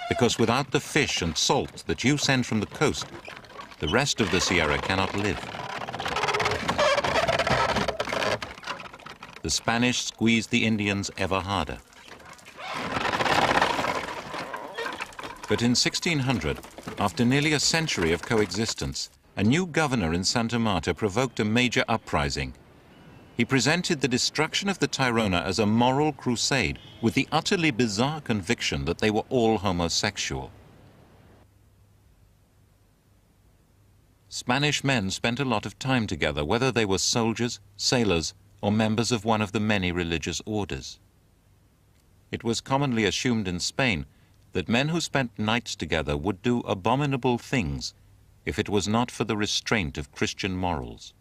Because without the fish and salt that you send from the coast, the rest of the Sierra cannot live." The Spanish squeezed the Indians ever harder. But in 1600, after nearly a century of coexistence, a new governor in Santa Marta provoked a major uprising. He presented the destruction of the Tairona as a moral crusade with the utterly bizarre conviction that they were all homosexual. Spanish men spent a lot of time together, whether they were soldiers, sailors, or members of one of the many religious orders. It was commonly assumed in Spain that men who spent nights together would do abominable things if it was not for the restraint of Christian morals.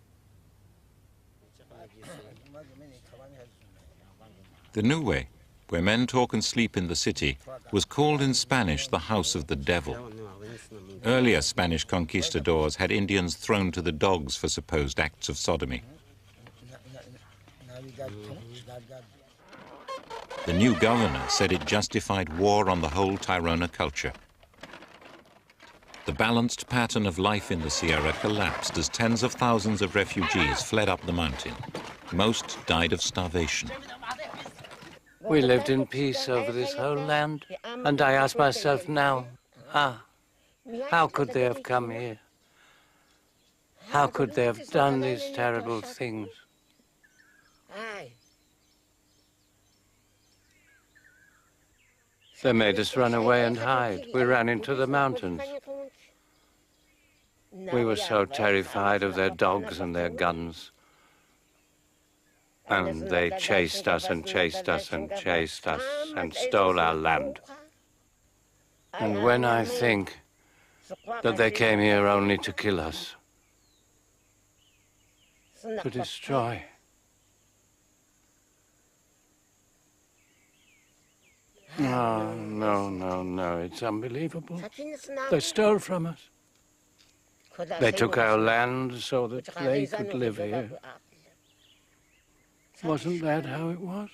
The Niue, where men talk and sleep in the city, was called in Spanish the House of the Devil. Earlier Spanish conquistadors had Indians thrown to the dogs for supposed acts of sodomy. The new governor said it justified war on the whole Tairona culture. The balanced pattern of life in the Sierra collapsed as tens of thousands of refugees fled up the mountain. Most died of starvation.
We lived in peace over this whole land, and I ask myself now, how could they have come here? How could they have done these terrible things? They made us run away and hide. We ran into the mountains. We were so terrified of their dogs and their guns. And they chased us and chased us and chased us and stole our land. And when I think that they came here only to kill us, to destroy. No, no, no, no, it's unbelievable. They stole from us. They took our land so that they could live here. Wasn't that how it was?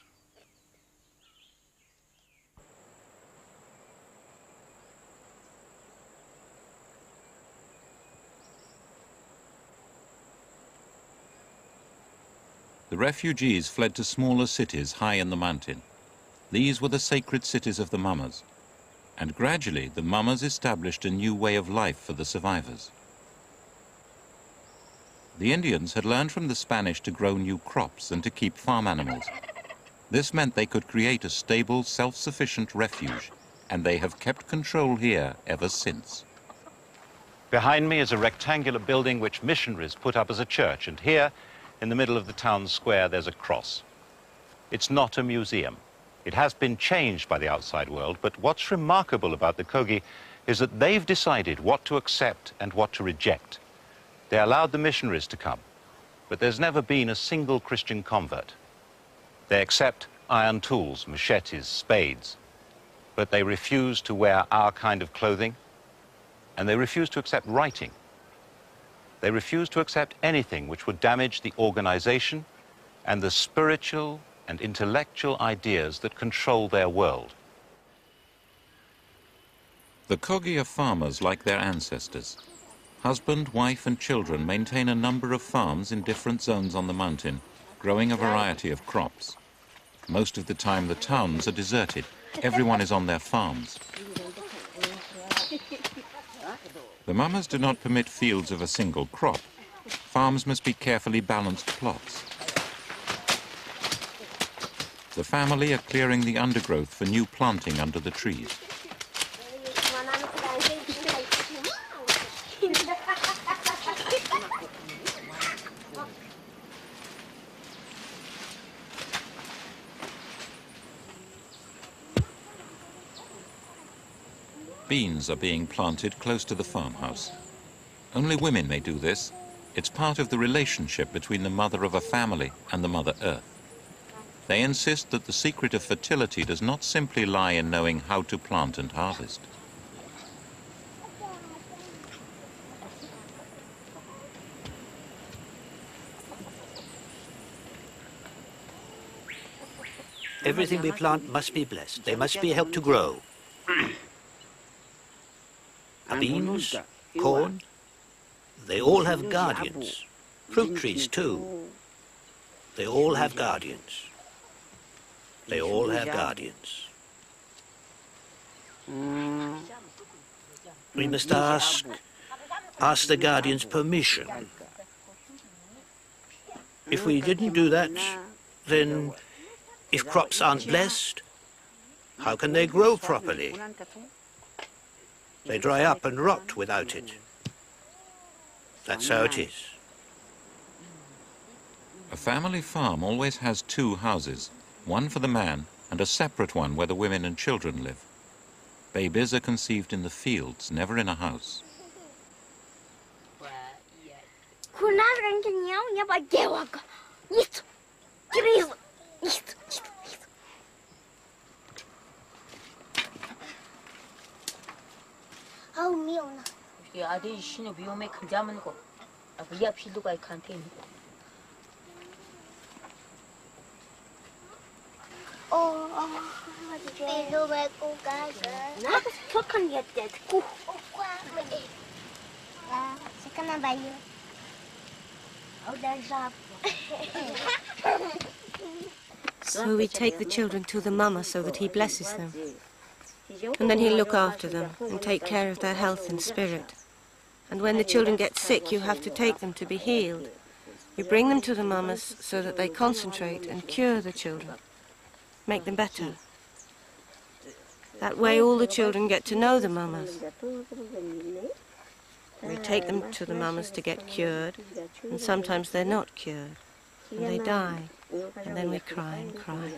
The refugees fled to smaller cities high in the mountain. These were the sacred cities of the mummers. And gradually, the mummers established a new way of life for the survivors. The Indians had learned from the Spanish to grow new crops and to keep farm animals. This meant they could create a stable, self-sufficient refuge, and they have kept control here ever since.
Behind me is a rectangular building which missionaries put up as a church, and here, in the middle of the town square, there's a cross. It's not a museum. It has been changed by the outside world, but what's remarkable about the Kogi is that they've decided what to accept and what to reject. They allowed the missionaries to come, but there's never been a single Christian convert. They accept iron tools, machetes, spades, but they refuse to wear our kind of clothing, and they refuse to accept writing. They refuse to accept anything which would damage the organization and the spiritual and intellectual ideas that control their world.
The Kogi are farmers like their ancestors. Husband, wife, and children maintain a number of farms in different zones on the mountain, growing a variety of crops. Most of the time, the towns are deserted. Everyone is on their farms. The mummers do not permit fields of a single crop. Farms must be carefully balanced plots. The family are clearing the undergrowth for new planting under the trees. Beans are being planted close to the farmhouse. Only women may do this. It's part of the relationship between the mother of a family and the Mother Earth. They insist that the secret of fertility does not simply lie in knowing how to plant and harvest.
Everything we plant must be blessed. They must be helped to grow. Beans, corn, they all have guardians. Fruit trees too. They all have guardians. They all have guardians. We must ask the guardians permission. If we didn't do that, then if crops aren't blessed, how can they grow properly? They dry up and rot without it. That's how it is.
A family farm always has two houses, one for the man and a separate one where the women and children live. Babies are conceived in the fields, never in a house.
So we take the children to the mama so that he blesses them. And then he'll look after them and take care of their health and spirit. And when the children get sick, you have to take them to be healed. You bring them to the mamas so that they concentrate and cure the children, make them better. That way all the children get to know the mamas. We take them to the mamas to get cured, and sometimes they're not cured, and they die, and then we cry and cry.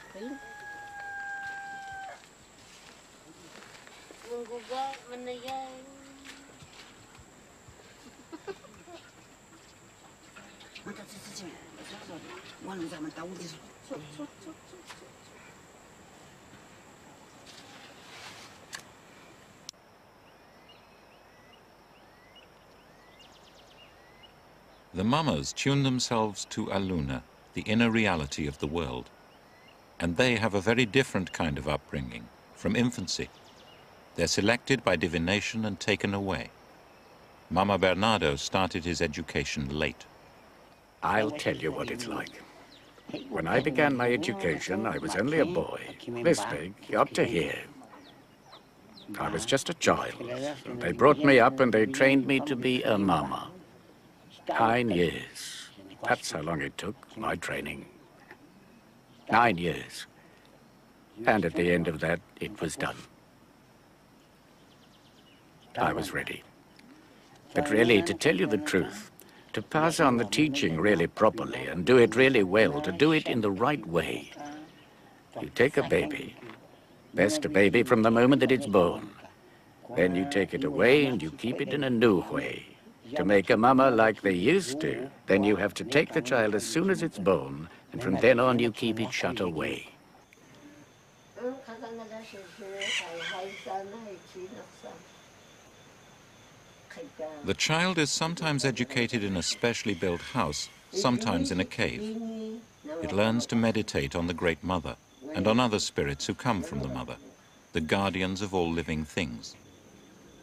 The mamas tune themselves to Aluna, the inner reality of the world. And they have a very different kind of upbringing, from infancy. They're selected by divination and taken away. Mama Bernardo started his education late.
I'll tell you what it's like. When I began my education, I was only a boy, this big, up to here. I was just a child. They brought me up and they trained me to be a mama. 9 years. That's how long it took, my training. 9 years. And at the end of that, it was done. I was ready. But really, to tell you the truth, to pass on the teaching really properly and do it really well, to do it in the right way, you take a baby, best a baby from the moment that it's born. Then you take it away and you keep it in a new way. To make a mama like they used to, then you have to take the child as soon as it's born, and from then on you keep it shut away.
The child is sometimes educated in a specially built house, sometimes in a cave. It learns to meditate on the Great Mother and on other spirits who come from the Mother, the guardians of all living things.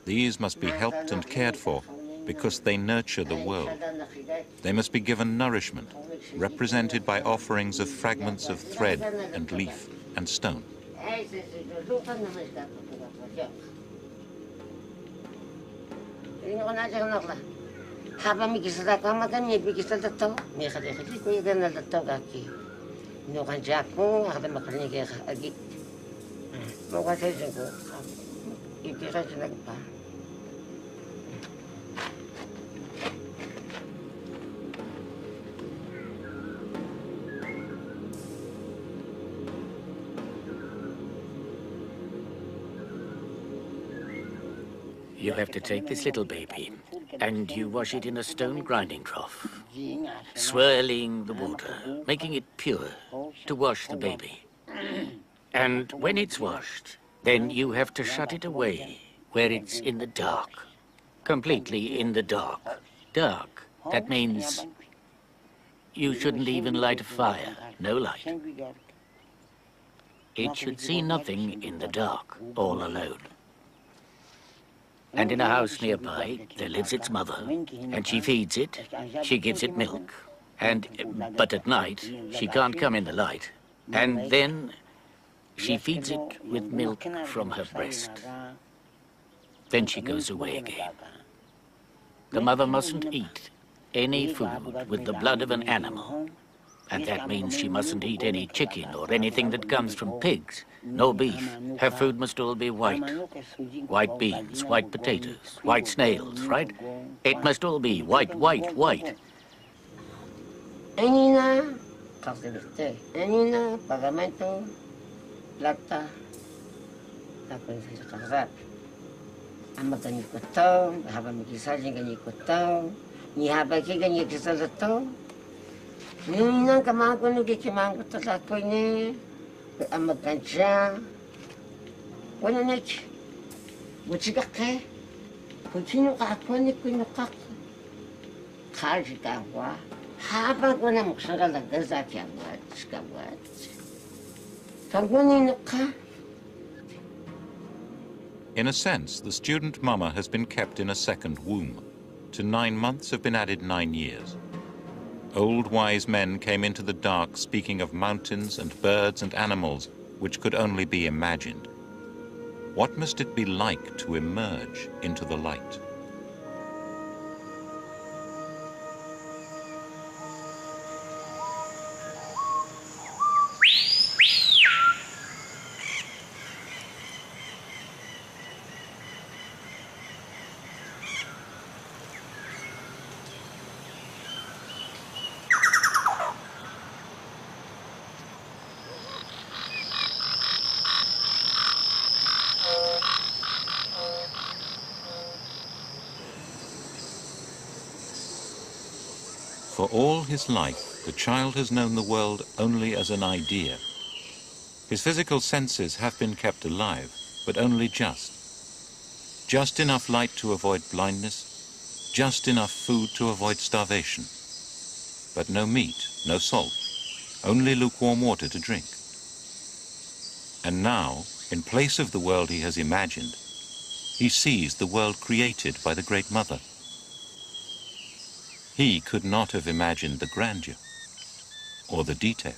These must be helped and cared for because they nurture the world. They must be given nourishment, represented by offerings of fragments of thread and leaf and stone.
You have to take this little baby and you wash it in a stone grinding trough, swirling the water, making it pure to wash the baby. And when it's washed, then you have to shut it away where it's in the dark, completely in the dark. Dark, that means you shouldn't even light a fire, no light. It should see nothing in the dark, all alone. And in a house nearby, there lives its mother, and she feeds it, she gives it milk, but at night, she can't come in the light, and then she feeds it with milk from her breast. Then she goes away again. The mother mustn't eat any food with the blood of an animal, and that means she mustn't eat any chicken or anything that comes from pigs, no beef. Her food must all be white. White beans, white potatoes, white snails, right? It must all be white, white, white.
Enina, Enina, pagamento, plata, la princesa casar. Ama ganyi kotong, haba mikisaji ganyi kotong, ni haba ki ganyi kisaji to. Yun nang kamangko nugi kimangko tatako ni, ama ganja. Wala nek, buchigake, buchino kako ni kuno kako. Kaji kawa, haba ko na muksanga lagaza kiawat, skawat. Tangwani nuka.
In a sense, the student mama has been kept in a second womb. To 9 months have been added 9 years. Old wise men came into the dark speaking of mountains and birds and animals which could only be imagined. What must it be like to emerge into the light? For all his life, the child has known the world only as an idea. His physical senses have been kept alive, but only just. Just enough light to avoid blindness, just enough food to avoid starvation. But no meat, no salt, only lukewarm water to drink. And now, in place of the world he has imagined, he sees the world created by the Great Mother. He could not have imagined the grandeur or the detail.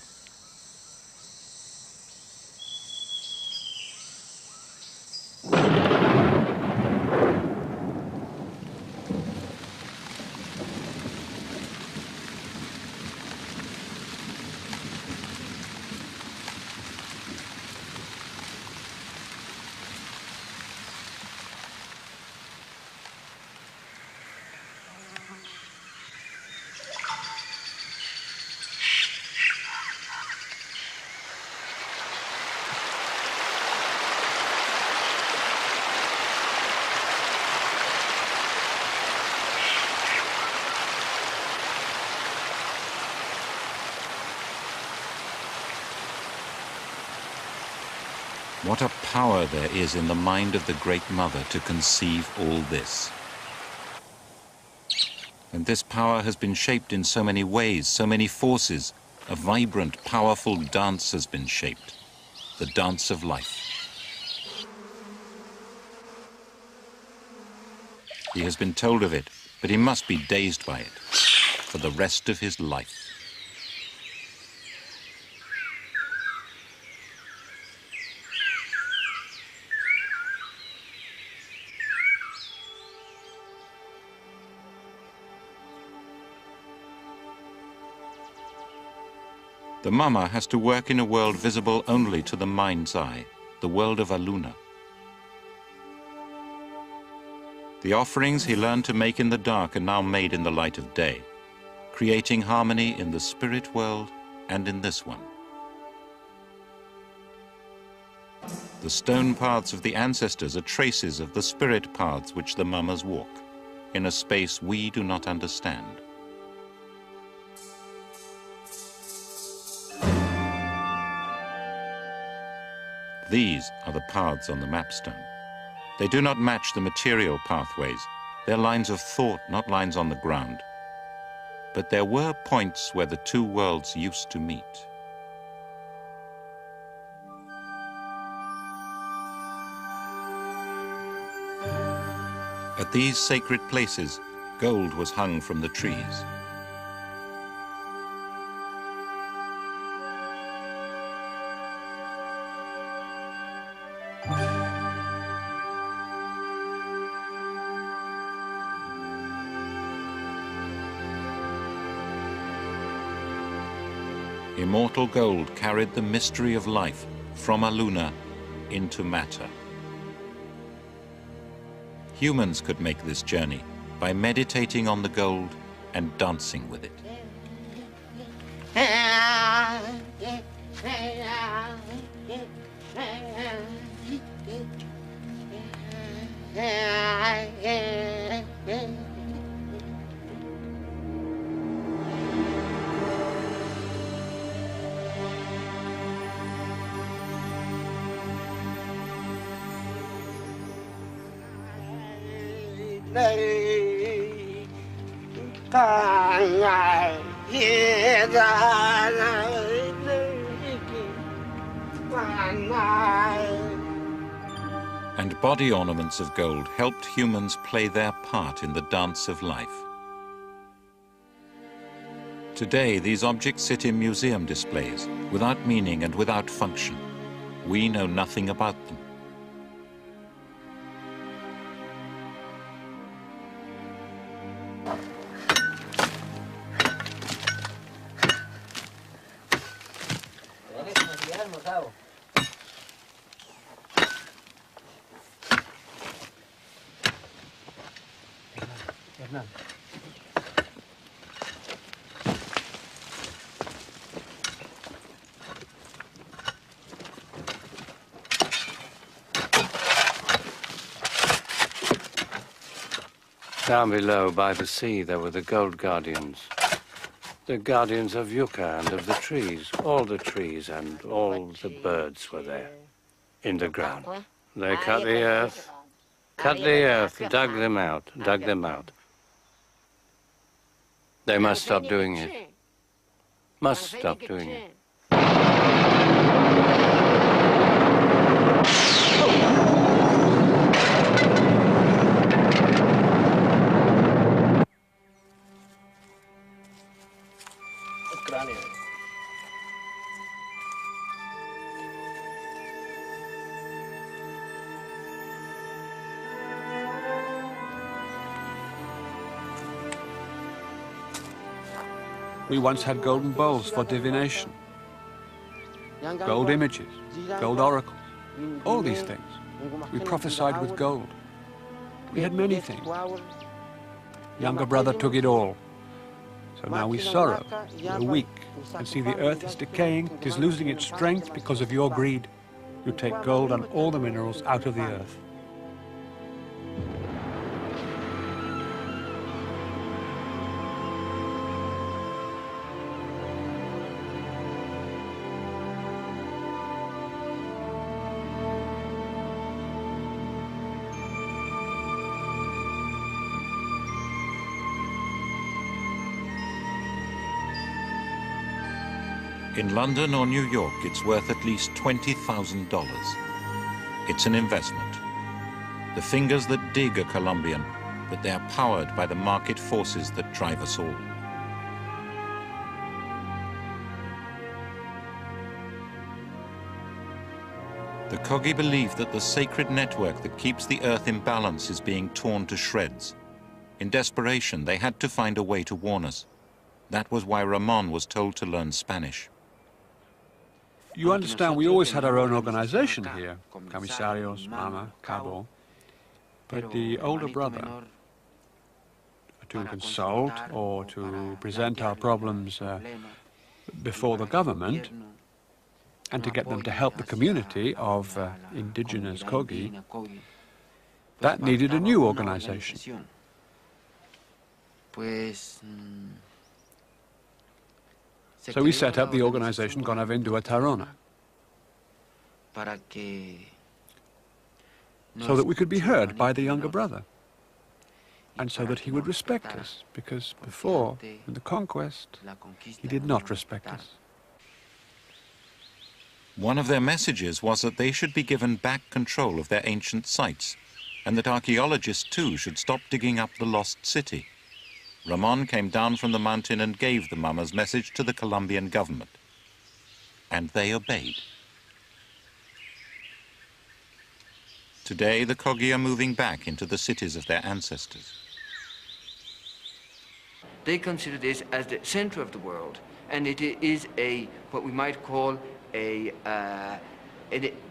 What a power there is in the mind of the Great Mother to conceive all this. And this power has been shaped in so many ways, so many forces. A vibrant, powerful dance has been shaped, the dance of life. He has been told of it, but he must be dazed by it for the rest of his life. The mama has to work in a world visible only to the mind's eye, the world of Aluna. The offerings he learned to make in the dark are now made in the light of day, creating harmony in the spirit world and in this one. The stone paths of the ancestors are traces of the spirit paths which the mamas walk, in a space we do not understand. These are the paths on the mapstone. They do not match the material pathways. They're lines of thought, not lines on the ground. But there were points where the two worlds used to meet. At these sacred places, gold was hung from the trees. Immortal gold carried the mystery of life from Aluna into matter. Humans could make this journey by meditating on the gold and dancing with it. And body ornaments of gold helped humans play their part in the dance of life. Today, these objects sit in museum displays, without meaning and without function. We know nothing about them.
Down below by the sea there were the gold guardians. The guardians of yucca and of the trees. All the trees and all the birds were there in the ground. They cut the earth, dug them out. They must stop doing it. Must stop doing it.
We once had golden bowls for divination, gold images, gold oracles, all these things. We prophesied with gold. We had many things. Younger brother took it all. So now we sorrow, we're weak, and see the earth is decaying, it is losing its strength because of your greed. You take gold and all the minerals out of the earth.
In London or New York, it's worth at least $20,000. It's an investment. The fingers that dig are Colombian, but they are powered by the market forces that drive us all. The Kogi believe that the sacred network that keeps the earth in balance is being torn to shreds. In desperation, they had to find a way to warn us. That was why Ramon was told to learn Spanish.
You understand, we always had our own organization here, Comisarios, Mama, Cabo. But the older brother, to consult or to present our problems before the government, and to get them to help the community of indigenous Kogi, that needed a new organization. So we set up the organization Gonavindua Tarona, so that we could be heard by the younger brother, and so that he would respect us, because before, in the conquest, he did not respect us.
One of their messages was that they should be given back control of their ancient sites, and that archaeologists too should stop digging up the lost city. Ramon came down from the mountain and gave the Mama's message to the Colombian government, and they obeyed. Today, the Kogi are moving back into the cities of their ancestors.
They consider this as the center of the world, and it is what we might call a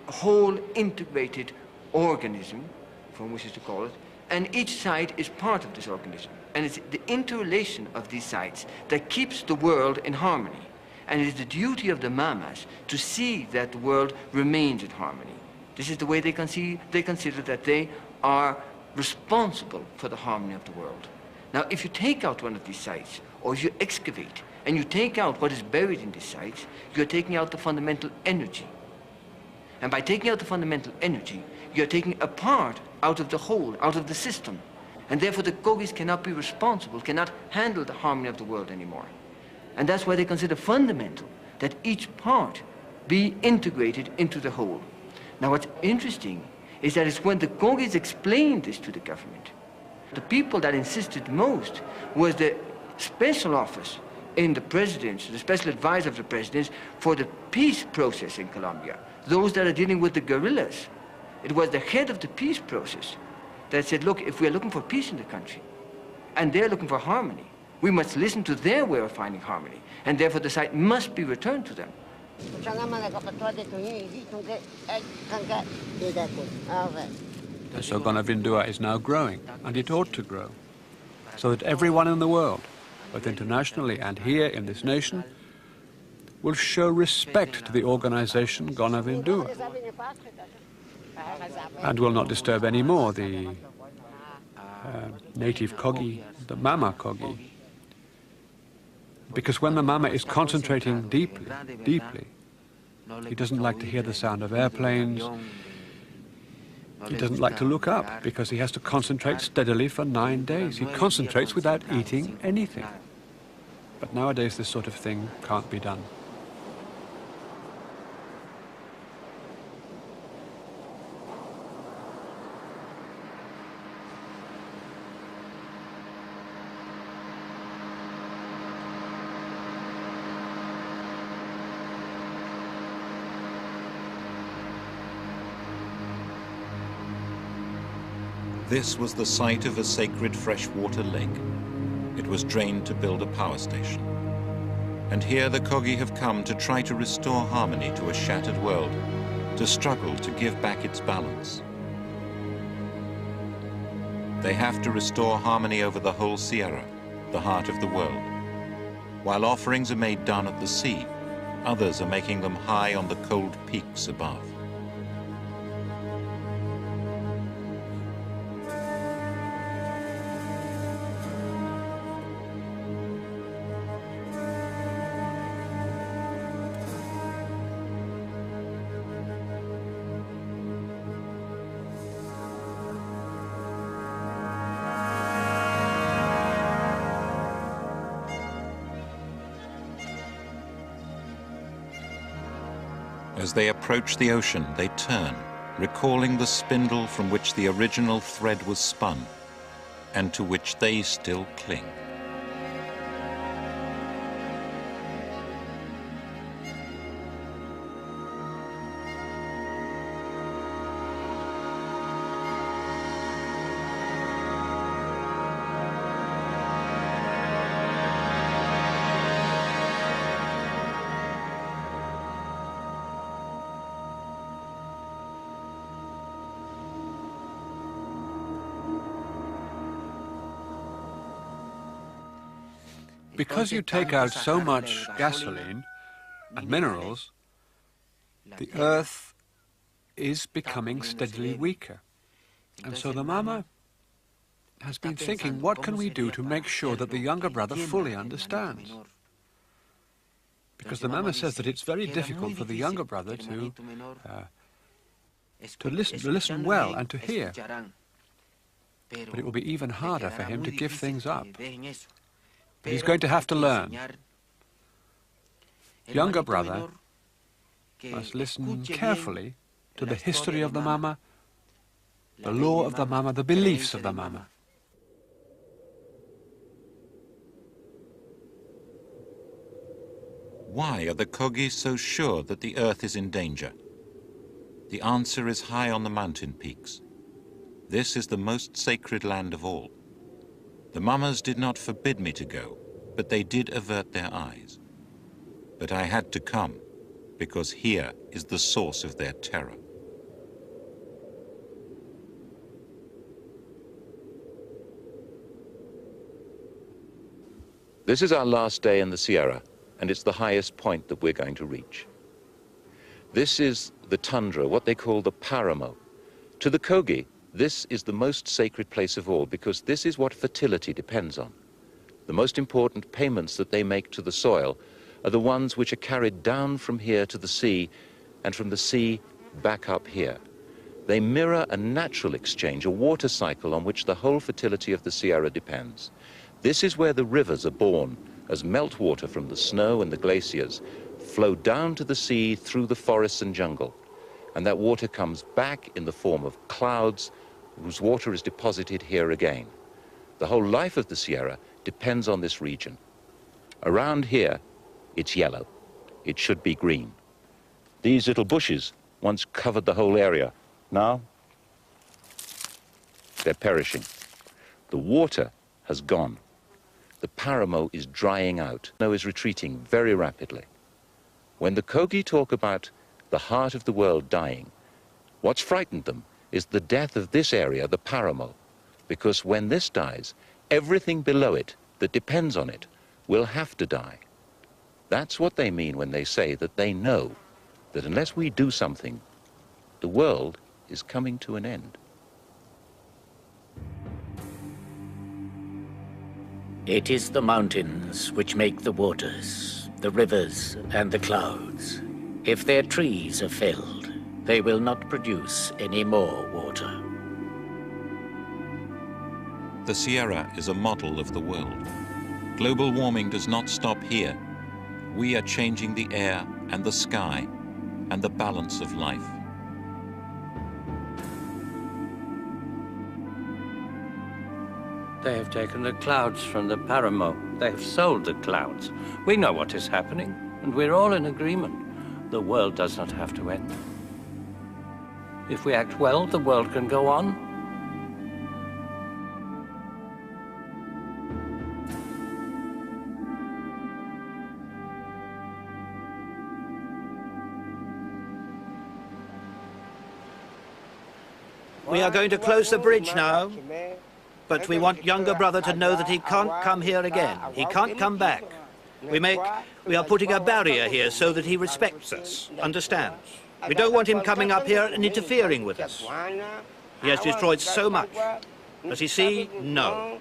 whole integrated organism, from which is to call it, and each site is part of this organism. And it's the interrelation of these sites that keeps the world in harmony. And it is the duty of the Mamas to see that the world remains in harmony. This is the way they consider that they are responsible for the harmony of the world. Now, if you take out one of these sites, or if you excavate, and you take out what is buried in these sites, you're taking out the fundamental energy. And by taking out the fundamental energy, you're taking a part out of the whole, out of the system. And therefore the Kogis cannot be responsible, cannot handle the harmony of the world anymore. And that's why they consider fundamental that each part be integrated into the whole. Now what's interesting is that it's when the Kogis explained this to the government, the people that insisted most was the special office in the presidents, the special advisor of the presidents for the peace process in Colombia, those that are dealing with the guerrillas. It was the head of the peace process that said, look, if we are looking for peace in the country, and they're looking for harmony, we must listen to their way of finding harmony, and therefore the site must be returned to them.
So Gonavindua is now growing, and it ought to grow, so that everyone in the world, both internationally and here in this nation, will show respect to the organization Gonavindua, and will not disturb any more the native Kogi, the Mama Kogi. Because when the Mama is concentrating deeply, he doesn't like to hear the sound of airplanes. He doesn't like to look up because he has to concentrate steadily for 9 days. He concentrates without eating anything. But nowadays this sort of thing can't be done.
This was the site of a sacred freshwater lake. It was drained to build a power station. And here the Kogi have come to try to restore harmony to a shattered world, to struggle to give back its balance. They have to restore harmony over the whole Sierra, the heart of the world. While offerings are made down at the sea, others are making them high on the cold peaks above. As they approach the ocean, they turn, recalling the spindle from which the original thread was spun, and to which they still cling.
Because you take out so much gasoline and minerals, the earth is becoming steadily weaker. And so the mama has been thinking, what can we do to make sure that the younger brother fully understands? Because the mama says that it's very difficult for the younger brother to listen well and to hear. But it will be even harder for him to give things up. But he's going to have to learn. Younger brother must listen carefully to the history of the mama, the law of the mama, the beliefs of the mama.
Why are the Kogi so sure that the earth is in danger? The answer is high on the mountain peaks. This is the most sacred land of all. The mamas did not forbid me to go, but they did avert their eyes. But I had to come, because here is the source of their terror. This is our last day in the Sierra, and it's the highest point that we're going to reach. This is the tundra, what they call the paramo. To the Kogi, this is the most sacred place of all, because this is what fertility depends on. The most important payments that they make to the soil are the ones which are carried down from here to the sea, and from the sea back up here. They mirror a natural exchange, a water cycle on which the whole fertility of the Sierra depends. This is where the rivers are born, as meltwater from the snow and the glaciers flow down to the sea through the forests and jungle. And that water comes back in the form of clouds, whose water is deposited here again. The whole life of the Sierra depends on this region. Around here, it's yellow. It should be green. These little bushes once covered the whole area. Now, they're perishing. The water has gone. The paramo is drying out. The snow is retreating very rapidly. When the Kogi talk about the heart of the world dying, what's frightened them is the death of this area, the paramo, because when this dies, everything below it that depends on it will have to die. That's what they mean when they say that they know that unless we do something, the world is coming to an end.
It is the mountains which make the waters, the rivers and the clouds. If their trees are felled, they will not produce any more water.
The Sierra is a model of the world. Global warming does not stop here. We are changing the air and the sky and the balance of life.
They have taken the clouds from the paramo. They have sold the clouds. We know what is happening, and we're all in agreement. The world does not have to end. If we act well, the world can go on.
We are going to close the bridge now, but we want younger brother to know that he can't come here again. He can't come back. We are putting a barrier here so that he respects us, understands. We don't want him coming up here and interfering with us. He has destroyed so much. Does he see? No.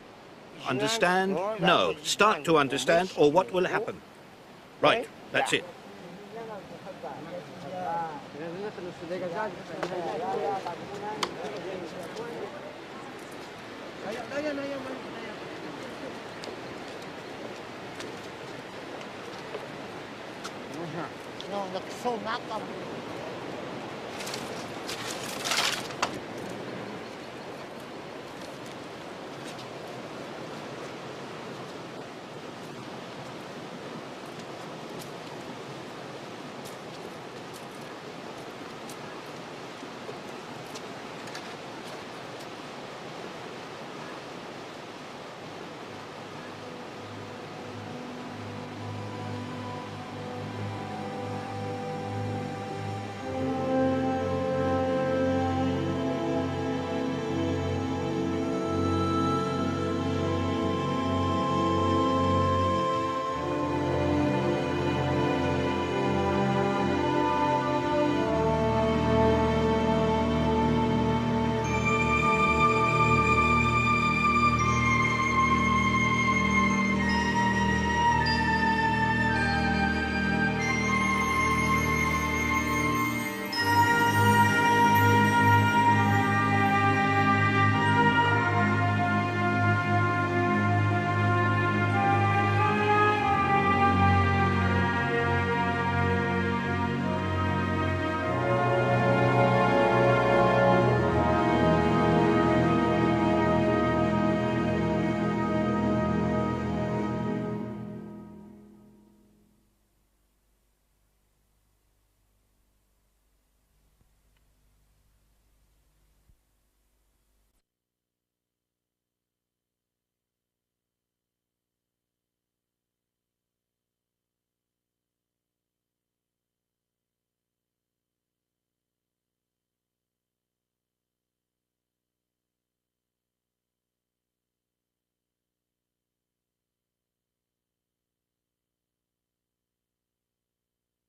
Understand? No. Start to understand, or what will happen? Right, that's it.
No,